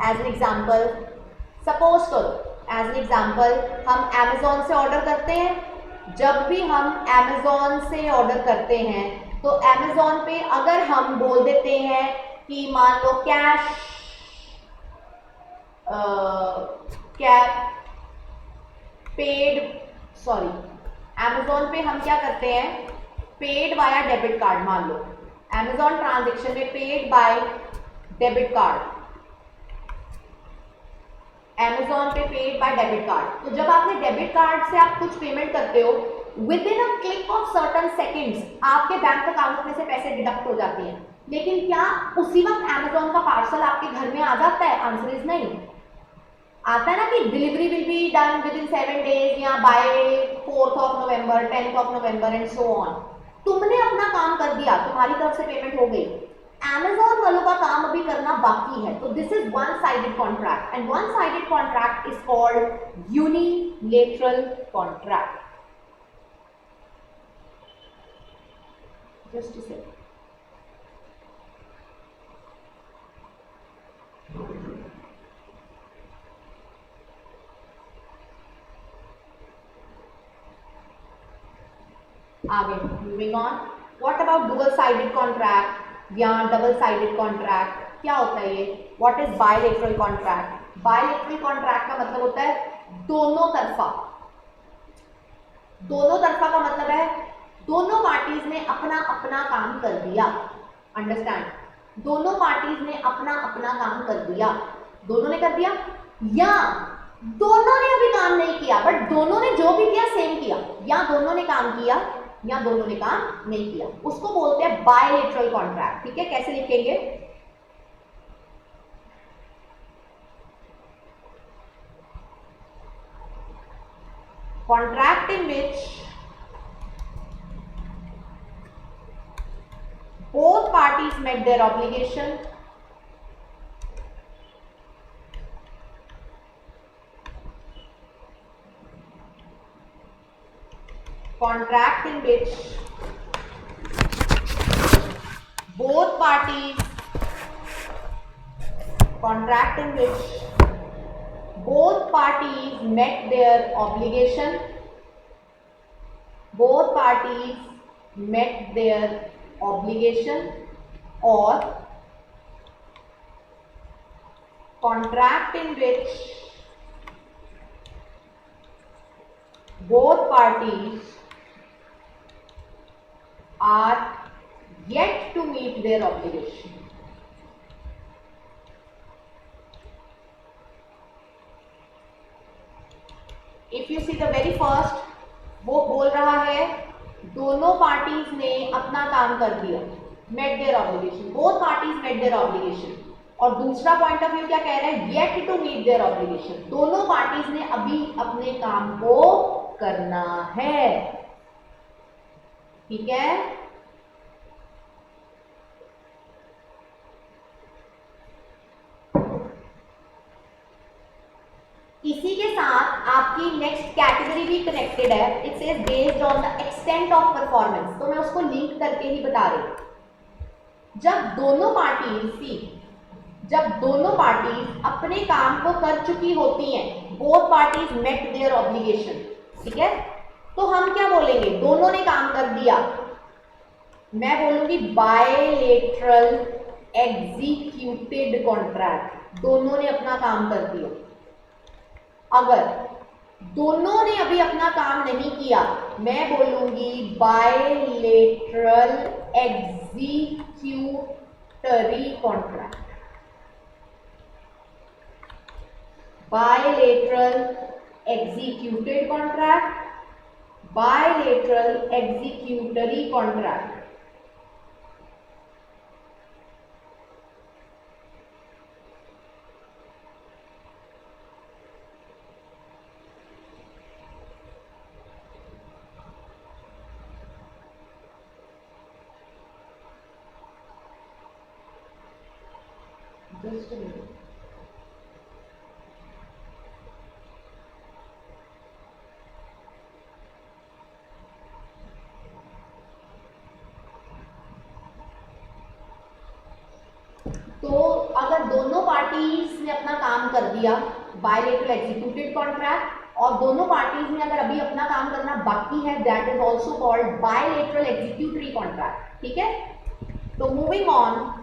एज एन एग्जाम्पल सपोज करो, एज एन एग्जाम्पल हम Amazon से ऑर्डर करते हैं। जब भी हम Amazon से ऑर्डर करते हैं तो अमेजोन पे अगर हम बोल देते हैं कि मान लो cash cap paid, sorry, Amazon पे हम क्या करते हैं, पेड वाया डेबिट कार्ड, मान लो अमेजोन ट्रांजेक्शन में paid by debit card, Amazon पे पेड बाय डेबिट कार्ड। तो जब आपने डेबिट कार्ड से आप कुछ पेमेंट करते हो, with in a click of certain seconds आपके बैंक अकाउंट में से पैसे डिडक्ट हो जाते हैं। लेकिन क्या उसी वक्त अमेजोन का पार्सल आपके घर में आ जाता है? आंसर इज नहीं। आता है ना कि delivery will be done within 7 days या बाय 4th of November, 10th of November and so on. तुमने अपना काम कर दिया, तुम्हारी तरफ से पेमेंट हो गई, अमेजोन वालों का काम अभी करना बाकी है। तो this is one sided contract and one sided contract is called unilateral contract. Just a second, आगे moving on. What about dual sided contract या डबल साइडेड कॉन्ट्रैक्ट? क्या होता है ये? What is bilateral contract? Bilateral contract का मतलब होता है दोनों तरफा। दोनों तरफा का मतलब है दोनों पार्टीज ने अपना अपना काम कर दिया। अंडरस्टैंड? दोनों पार्टीज ने अपना अपना काम कर दिया। दोनों ने कर दिया या दोनों ने अभी काम नहीं किया, बट दोनों ने जो भी किया सेम किया, या दोनों ने काम किया या दोनों ने काम नहीं किया, उसको बोलते हैं बायलैटरल कॉन्ट्रैक्ट। ठीक है, कैसे लिखेंगे? Contract in which both parties met their obligation, contract in which both parties met their obligation, both parties met their obligation, or contract in which both parties are yet to meet their obligation. If you see the very first, वो बोल रहा है दोनों पार्टीज ने अपना काम कर दिया, met their obligation, both parties met their obligation. और दूसरा पॉइंट ऑफ व्यू क्या कह रहा है? Yet to meet their obligation, दोनों पार्टीज ने अभी अपने काम को करना है। ठीक है, इसी के साथ आपकी नेक्स्ट कैटेगरी भी कनेक्टेड है। It says based on the extent of performance, तो मैं उसको लिंक करके ही बता रही हूं। जब दोनों पार्टीज अपने काम को कर चुकी होती हैं, both parties met their obligation, ठीक है, तो हम क्या बोलेंगे? दोनों ने काम कर दिया, मैं बोलूंगी बायलैटरल एग्जीक्यूटेड कॉन्ट्रैक्ट, दोनों ने अपना काम कर दिया। अगर दोनों ने अभी अपना काम नहीं किया, मैं बोलूंगी bilateral executory contract, bilateral executed contract, bilateral executory contract. Just a minute. तो अगर दोनों पार्टीज ने अपना काम कर दिया, बायलैटरल एग्जीक्यूटेड कॉन्ट्रैक्ट, और दोनों पार्टीज में अगर अभी अपना काम करना बाकी है, that is also called bilateral executory contract. ठीक है, तो moving on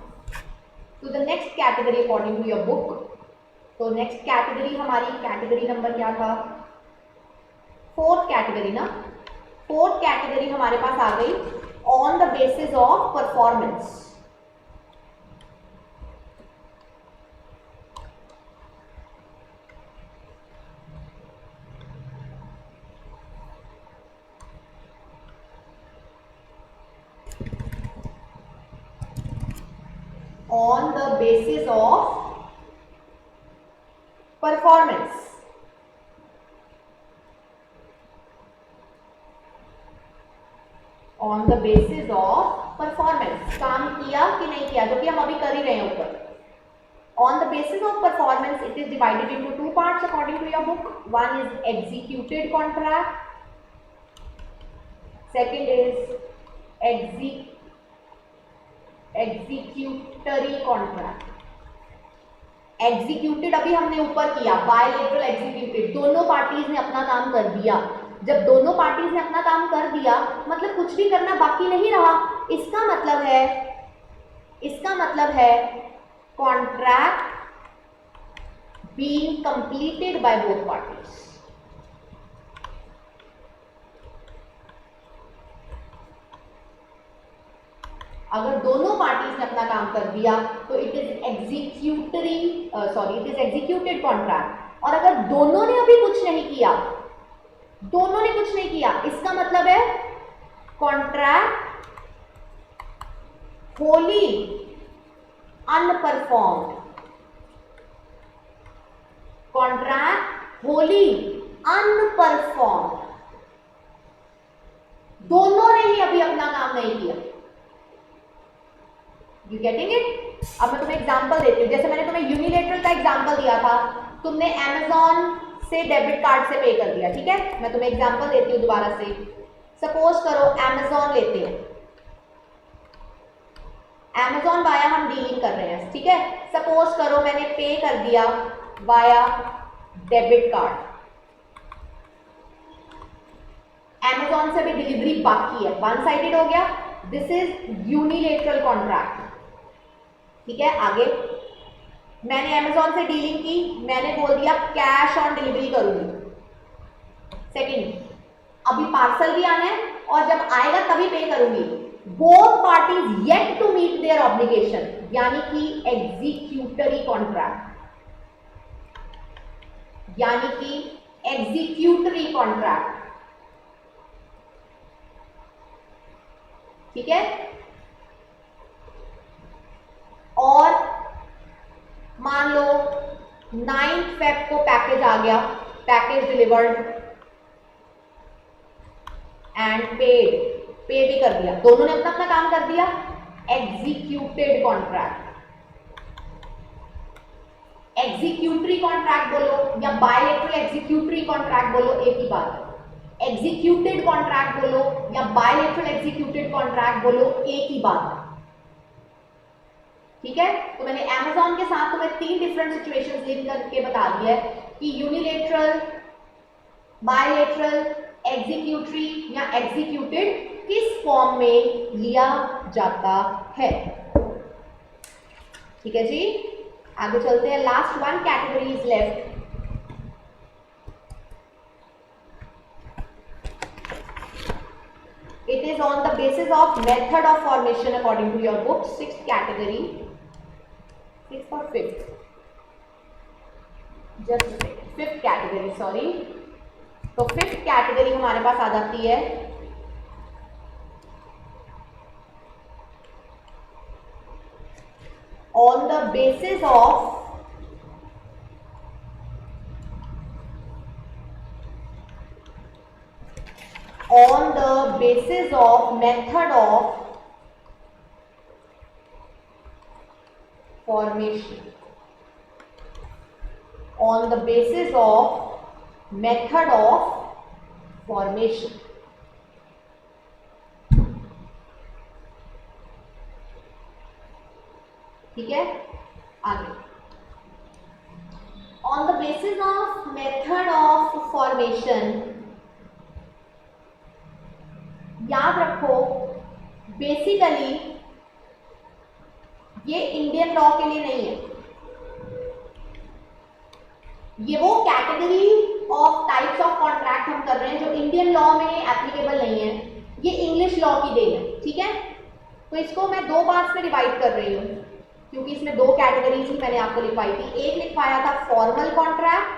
to the next category according to your book. तो नेक्स्ट कैटेगरी हमारी कैटेगरी नंबर क्या था, फोर्थ कैटेगरी ना। फोर्थ कैटेगरी हमारे पास आ गई on the basis of performance. On the basis of performance, on the basis of performance, काम किया कि नहीं किया, जो कि हम अभी कर ही रहे हैं ऊपर। On the basis of performance, it is divided into two parts according to your book. One is executed contract, second is executory contract. Executed अभी हमने ऊपर किया, बायलैटरल एग्जीक्यूटेड, दोनों पार्टीज ने अपना काम कर दिया। जब दोनों पार्टीज ने अपना काम कर दिया मतलब कुछ भी करना बाकी नहीं रहा। इसका मतलब है contract being completed by both parties. अगर दोनों पार्टीज ने अपना काम कर दिया तो इट इज एग्जीक्यूटेड कॉन्ट्रैक्ट। और अगर दोनों ने अभी कुछ नहीं किया, इसका मतलब है कॉन्ट्रैक्ट होली अनपरफॉर्म्ड। कॉन्ट्रैक्ट होली अनपरफॉर्म्ड, दोनों ने ही अभी अपना काम नहीं किया। You getting it? अब मैं तुम्हें एग्जांपल देती हूँ। जैसे मैंने तुम्हें यूनिलेटरल का एग्जांपल दिया था, तुमने अमेजॉन से डेबिट कार्ड से पे कर दिया। ठीक है, मैं तुम्हें एग्जांपल देती हूँ दोबारा से। सपोज करो अमेजॉन लेते हैं, अमेजॉन वाया हम डीलिंग कर रहे हैं। ठीक है, सपोज करो मैंने पे कर दिया वाया डेबिट कार्ड, अमेजॉन से भी डिलीवरी बाकी है, वन साइडेड हो गया। This is unilateral contract. ठीक है, आगे मैंने अमेजॉन से डीलिंग की, मैंने बोल दिया कैश ऑन डिलीवरी करूंगी। सेकंड, अभी पार्सल भी आना है और जब आएगा तभी पे करूंगी। Both parties yet to meet their obligation, यानी कि एग्जीक्यूटरी कॉन्ट्रैक्ट, ठीक है। और मान लो 9 फेब को पैकेज आ गया, पैकेज डिलीवर्ड एंड पे भी कर दिया, दोनों ने अपना काम कर दिया। एग्जीक्यूटेड कॉन्ट्रैक्ट, एग्जीक्यूटरी कॉन्ट्रैक्ट बोलो या बायलैटरल एग्जीक्यूटरी कॉन्ट्रैक्ट बोलो, एक ही बात है। एग्जीक्यूटेड कॉन्ट्रैक्ट बोलो या बायलैटरल एग्जीक्यूटेड कॉन्ट्रैक्ट बोलो, एक ही बात है। ठीक है, तो मैंने अमेजॉन के साथ तुम्हें 3 डिफरेंट सिचुएशंस लिंक करके बता दिया है कि यूनिलेटरल, बायलैटरल, एग्जीक्यूटरी या एग्जीक्यूटेड किस फॉर्म में लिया जाता है। ठीक है जी, आगे चलते हैं। Last 1 category is left. It is on the basis of method of formation according to your book, 6th category, 6th or 5th, just a second, 5th category, sorry। तो 5th category हमारे पास आ जाती है on the basis of method of formation, on the basis of method of formation। ठीक है, आगे on the basis of method of formation, याद रखो बेसिकली ये इंडियन लॉ के लिए नहीं है, ये वो category of types of contract हम कर रहे हैं जो इंडियन लॉ में एप्लीकेबल नहीं है, ये इंग्लिश लॉ की देन है, ठीक है। तो इसको मैं दो पार्ट्स में डिवाइड कर रही हूँ क्योंकि इसमें दो कैटेगरीज ही मैंने आपको लिखवाई थी, एक लिखवाया था फॉर्मल कॉन्ट्रैक्ट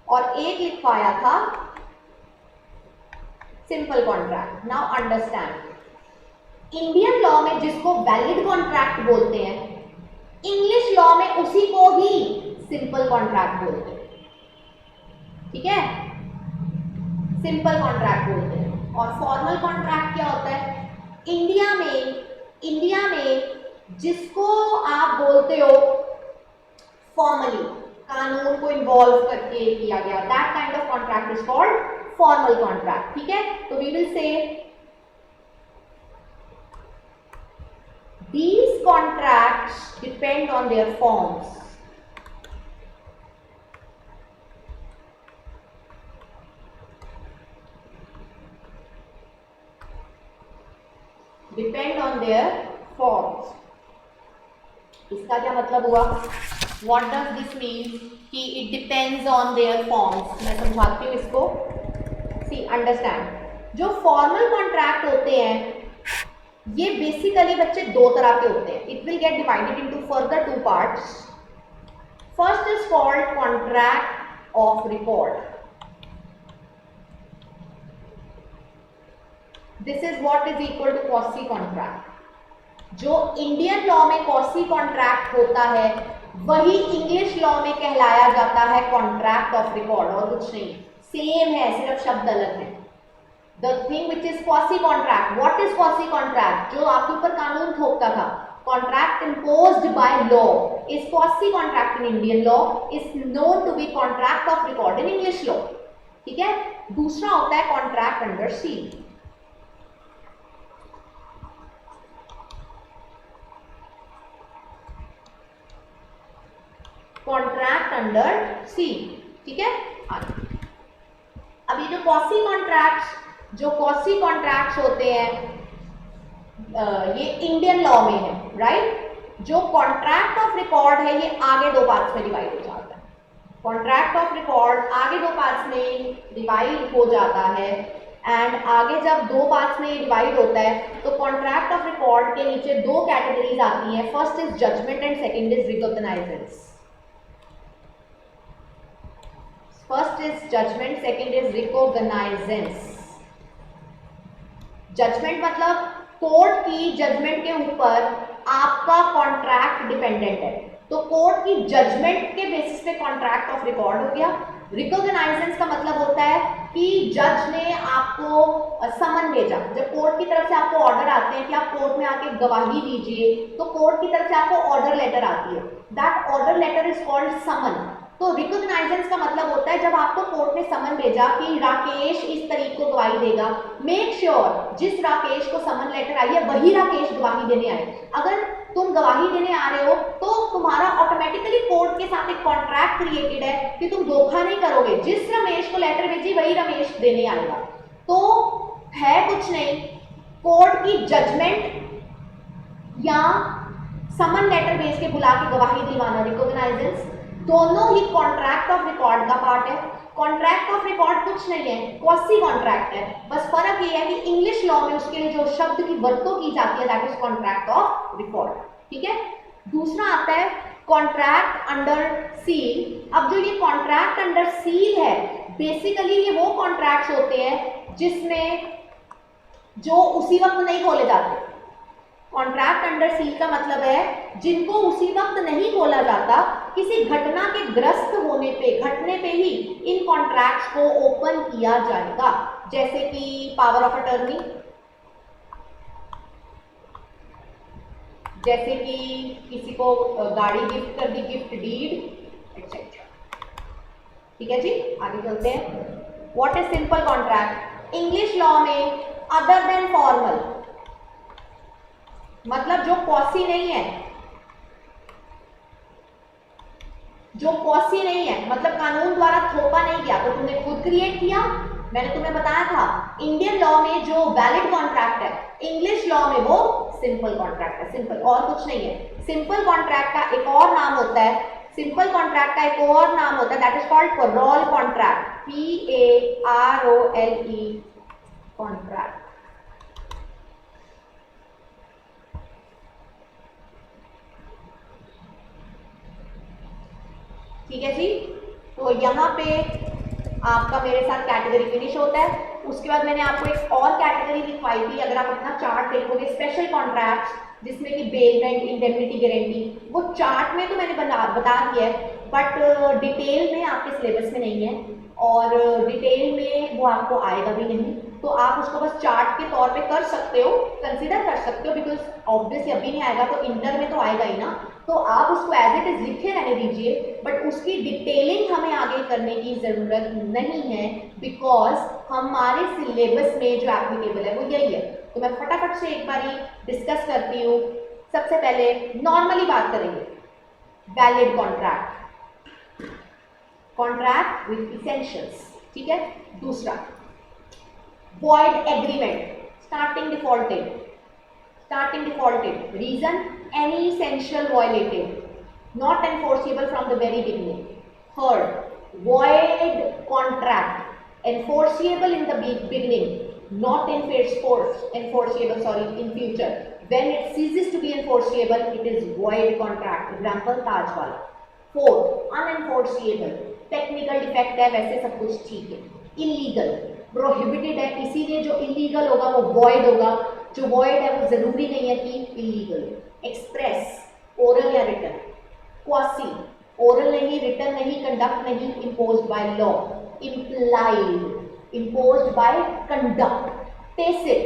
और एक लिखवाया था simple contract. Now understand, Indian law में जिसको वैलिड कॉन्ट्रैक्ट बोलते हैं, इंग्लिश लॉ में उसी को ही सिंपल कॉन्ट्रैक्ट बोलते हैं, ठीक है, सिंपल कॉन्ट्रैक्ट बोलते हैं। और फॉर्मल कॉन्ट्रैक्ट क्या होता है? इंडिया में जिसको आप बोलते हो फॉर्मली, कानून को इन्वॉल्व करके किया गया, that kind of contract is called formal contract, ठीक है। तो we will say these contracts depend on their forms. Depend on their forms. इसका क्या मतलब हुआ? What does this mean? कि it depends on their forms. मैं समझाती हूँ इसको. See, understand. जो formal contract होते हैं ये बेसिकली बच्चे दो तरह के होते हैं. It will get divided into further two parts. First is called contract of record. This is what is equal to quasi contract. जो इंडियन लॉ में क्वासी कॉन्ट्रैक्ट होता है वही इंग्लिश लॉ में कहलाया जाता है कॉन्ट्रैक्ट ऑफ रिकॉर्ड, और कुछ नहीं. सेम है, सिर्फ शब्द अलग है. The thing which is quasi contract. What is quasi contract? जो आपके ऊपर कानून थोपता था, contract imposed by law is quasi contract in Indian law, is known to be contract of record in English law. ठीक है. दूसरा होता है contract under seal. Contract under seal. ठीक है. अब ये जो quasi contracts, जो क्वासी कॉन्ट्रैक्ट्स होते हैं ये इंडियन लॉ में है, राइट. जो कॉन्ट्रैक्ट ऑफ रिकॉर्ड है ये आगे दो पार्ट्स में डिवाइड हो जाता है. कॉन्ट्रैक्ट ऑफ रिकॉर्ड आगे दो पार्ट्स में डिवाइड हो जाता है. एंड आगे जब दो पार्ट्स में ये डिवाइड होता है तो कॉन्ट्रैक्ट ऑफ रिकॉर्ड के नीचे दो कैटेगरीज आती हैं. First is judgement and second is recognizance. First is judgement, second is recognizance. Judgement मतलब कोर्ट की जजमेंट के ऊपर आपका कॉन्ट्रैक्ट डिपेंडेंट है, तो कोर्ट की जजमेंट के बेसिस पे कॉन्ट्रैक्ट ऑफ रिकॉर्ड हो गया. रिकॉग्नाइजेंस का मतलब होता है कि जज ने आपको समन भेजा. जब कोर्ट की तरफ से आपको ऑर्डर आते हैं कि आप कोर्ट में आके गवाही दीजिए, तो कोर्ट की तरफ से आपको ऑर्डर लेटर आती है. That order letter is called summon. तो रिकॉग्नाइजेंस का मतलब होता है जब आपको कोर्ट ने समन भेजा कि राकेश इस तारीख को गवाही देगा, मेक श्योर जिस राकेश को समन लेटर आई है वही राकेश गवाही देने आए. अगर तुम गवाही देने आ रहे हो तो तुम्हारा ऑटोमेटिकली कोर्ट के साथ एक कॉन्ट्रैक्ट क्रिएटेड है कि तुम धोखा नहीं करोगे. जिस रमेश को लेटर भेजी वही रमेश देने आएगा. तो है कुछ नहीं, कोर्ट की जजमेंट या समन लेटर भेज के बुला के गवाही दिलवाना, रिकॉग्नाइजेंस. दोनों ही कॉन्ट्रैक्ट ऑफ रिकॉर्ड का पार्ट है. कॉन्ट्रैक्ट ऑफ रिकॉर्ड कुछ नहीं है, क्वासी कॉन्ट्रैक्ट है. बस फर्क ये है कि इंग्लिश लॉ में उसके लिए जो शब्द की वरतों की जाती है that is contract of record. ठीक है. दूसरा आता है कॉन्ट्रैक्ट अंडर सील. अब जो ये कॉन्ट्रैक्ट अंडर सील है बेसिकली ये वो कॉन्ट्रैक्ट्स होते हैं जिसमें जो उसी वक्त नहीं खोले जाते. कॉन्ट्रैक्ट अंडर सील का मतलब है जिनको उसी वक्त नहीं खोला जाता, किसी घटना के ग्रस्त होने पे, घटने पे ही इन कॉन्ट्रैक्ट्स को ओपन किया जाएगा. जैसे कि पावर ऑफ अटर्नी, जैसे कि किसी को गाड़ी गिफ्ट कर दी, गिफ्ट डीड एक्सेट्रा. ठीक है जी, आगे चलते हैं. What is simple contract? English law में अदर देन फॉर्मल, मतलब जो क्वासी नहीं है, जो कॉसी नहीं है, मतलब कानून द्वारा थोपा नहीं किया, तो तुमने खुद क्रिएट किया। मैंने तुम्हें बताया था इंडियन लॉ में जो वैलिड कॉन्ट्रैक्ट है, इंग्लिश लॉ में वो सिंपल कॉन्ट्रैक्ट है, सिंपल, और कुछ नहीं है। सिंपल कॉन्ट्रैक्ट का एक और नाम होता है, सिंपल कॉन्ट्रैक्ट का एक और नाम होता है, that is called parole contract, PAROLE contract. ठीक है जी, तो यहाँ पे आपका मेरे साथ कैटेगरी फिनिश होता है। उसके बाद मैंने आपको एक और कैटेगरी लिखवाई थी, अगर आप अपना चार्ट देखोगे, स्पेशल कॉन्ट्रैक्ट्स, जिसमें कि बेलमेंट, इंडेमनिटी, गारंटी, वो चार्ट में तो मैंने बता दिया है, बट डिटेल में आपके सिलेबस में नहीं है, और डिटेल में वो आपको आएगा भी नहीं, तो आप उसको बस चार्ट के तौर पे कर सकते हो, कंसीडर कर सकते हो, बिकॉज ऑब्वियसली अभी नहीं आएगा तो इंटर में तो आएगा ही ना, तो आप उसको एज इट इज लिखे रहने दीजिए, बट उसकी डिटेलिंग हमें आगे करने की ज़रूरत नहीं है, बिकॉज हमारे सिलेबस में जो एप्लीकेबल है वो यही है। तो मैं फटाफट से एक बारी डिस्कस करती हूँ। सबसे पहले नॉर्मली बात करेंगे, valid contract, contract with essentials, ठीक है। दूसरा, void agreement, starting defaulted, reason any essential violated, not enforceable from the very beginning. Third, void contract, enforceable in the beginning, not enforceable in future. When it ceases to be enforceable, it is void contract. Example, Taj wala. Fourth, unenforceable, technical defect है, वैसे सब कुछ ठीक है। Illegal, प्रोहिबिटेड है, इसीलिए जो इलीगल होगा वो वॉइड होगा, जो वॉइड है वो जरूरी नहीं है कि इलीगल। एक्सप्रेस, ओरल या रिटन। क्वासी, ओरल नहीं, रिटन नहीं, कंडक्ट नहीं, imposed by law. Implied, imposed by conduct. Tacit,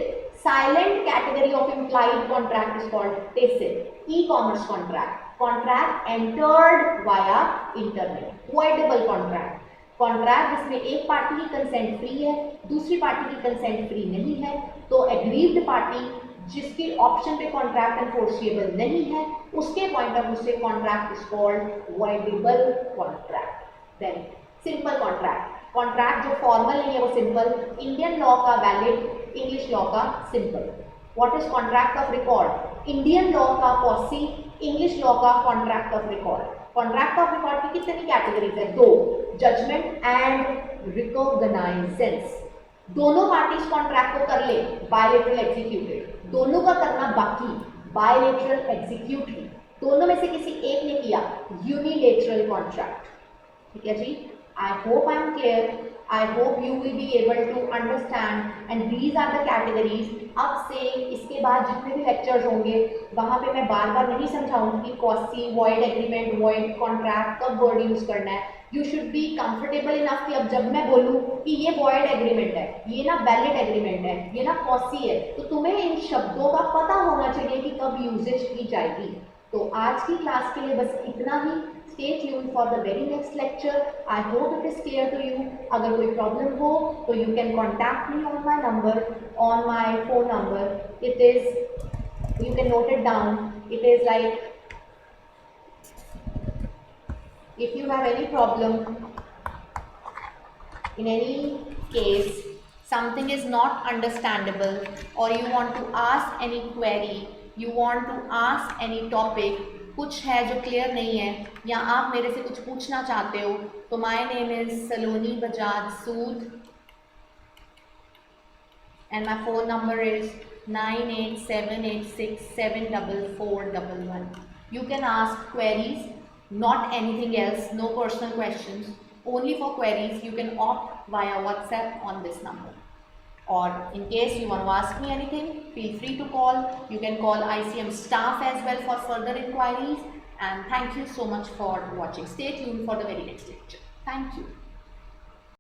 silent category of implied contract is called tacit. E commerce contract, contract entered via internet. Voidable contract, contract जिसमें एक पार्टी की कंसेंट फ्री है, दूसरी पार्टी की कंसेंट फ्री नहीं है, तो एग्रीव्ड पार्टी जिसकी ऑप्शन पे कॉन्ट्रैक्ट एनफोर्सिएबल नहीं है, उसके पॉइंट ऑफ व्यू से contract is called voidable contract. Then simple contract, contract जो फॉर्मल नहीं है वो सिंपल, इंडियन लॉ का वैलिड, इंग्लिश लॉ का simple. What is contract of record, Indian law का पॉसी, इंग्लिश लॉ का contract of record. Contract of record की कितनी कैटेगरीज है? दो, जजमेंट एंड रिकॉग्नाइजेंस। दोनों पार्टीज कॉन्ट्रैक्ट को कर ले, बायलेटरल एग्जीक्यूटेड, दोनों का करना बाकी, बायलेटरल एग्जीक्यूटेड, दोनों में से किसी एक ने किया, यूनिलेटरल कॉन्ट्रैक्ट। ठीक है जी, I hope I am clear, I hope you will be able to understand and these are the categories. अब से इसके बाद जितने भी लेक्चर्स होंगे वहाँ पे मैं बार बार नहीं समझाऊंगी कि quasi, void agreement, void contract कब वर्ड यूज करना है। You should be comfortable enough कि अब जब मैं बोलूँ कि ये वॉइड एग्रीमेंट है, ये ना वैलिड एग्रीमेंट है, ये ना कॉसी है, तो तुम्हें इन शब्दों का पता होना चाहिए कि कब यूजेज की जाएगी। तो आज की क्लास के लिए बस इतना ही। Stay tuned for the very next lecture. I hope it is clear to you. अगर कोई प्रॉब्लम हो तो you can contact me on my number, on my phone number. It is, you can note it down. It is like, if you have any problem, in any case, something is not understandable, or you want to ask any query, you want to ask any topic, कुछ है जो क्लियर नहीं है, या आप मेरे से कुछ पूछना चाहते हो, तो my name is Saloni Bajaj Sood and my phone number is 9878674411. You can ask queries, not anything else, no personal questions, only for queries. You can opt via WhatsApp on this number. Or in case you want to ask me anything, feel free to call. You can call ICM staff as well for further inquiries. And thank you so much for watching. Stay tuned for the very next lecture. Thank you.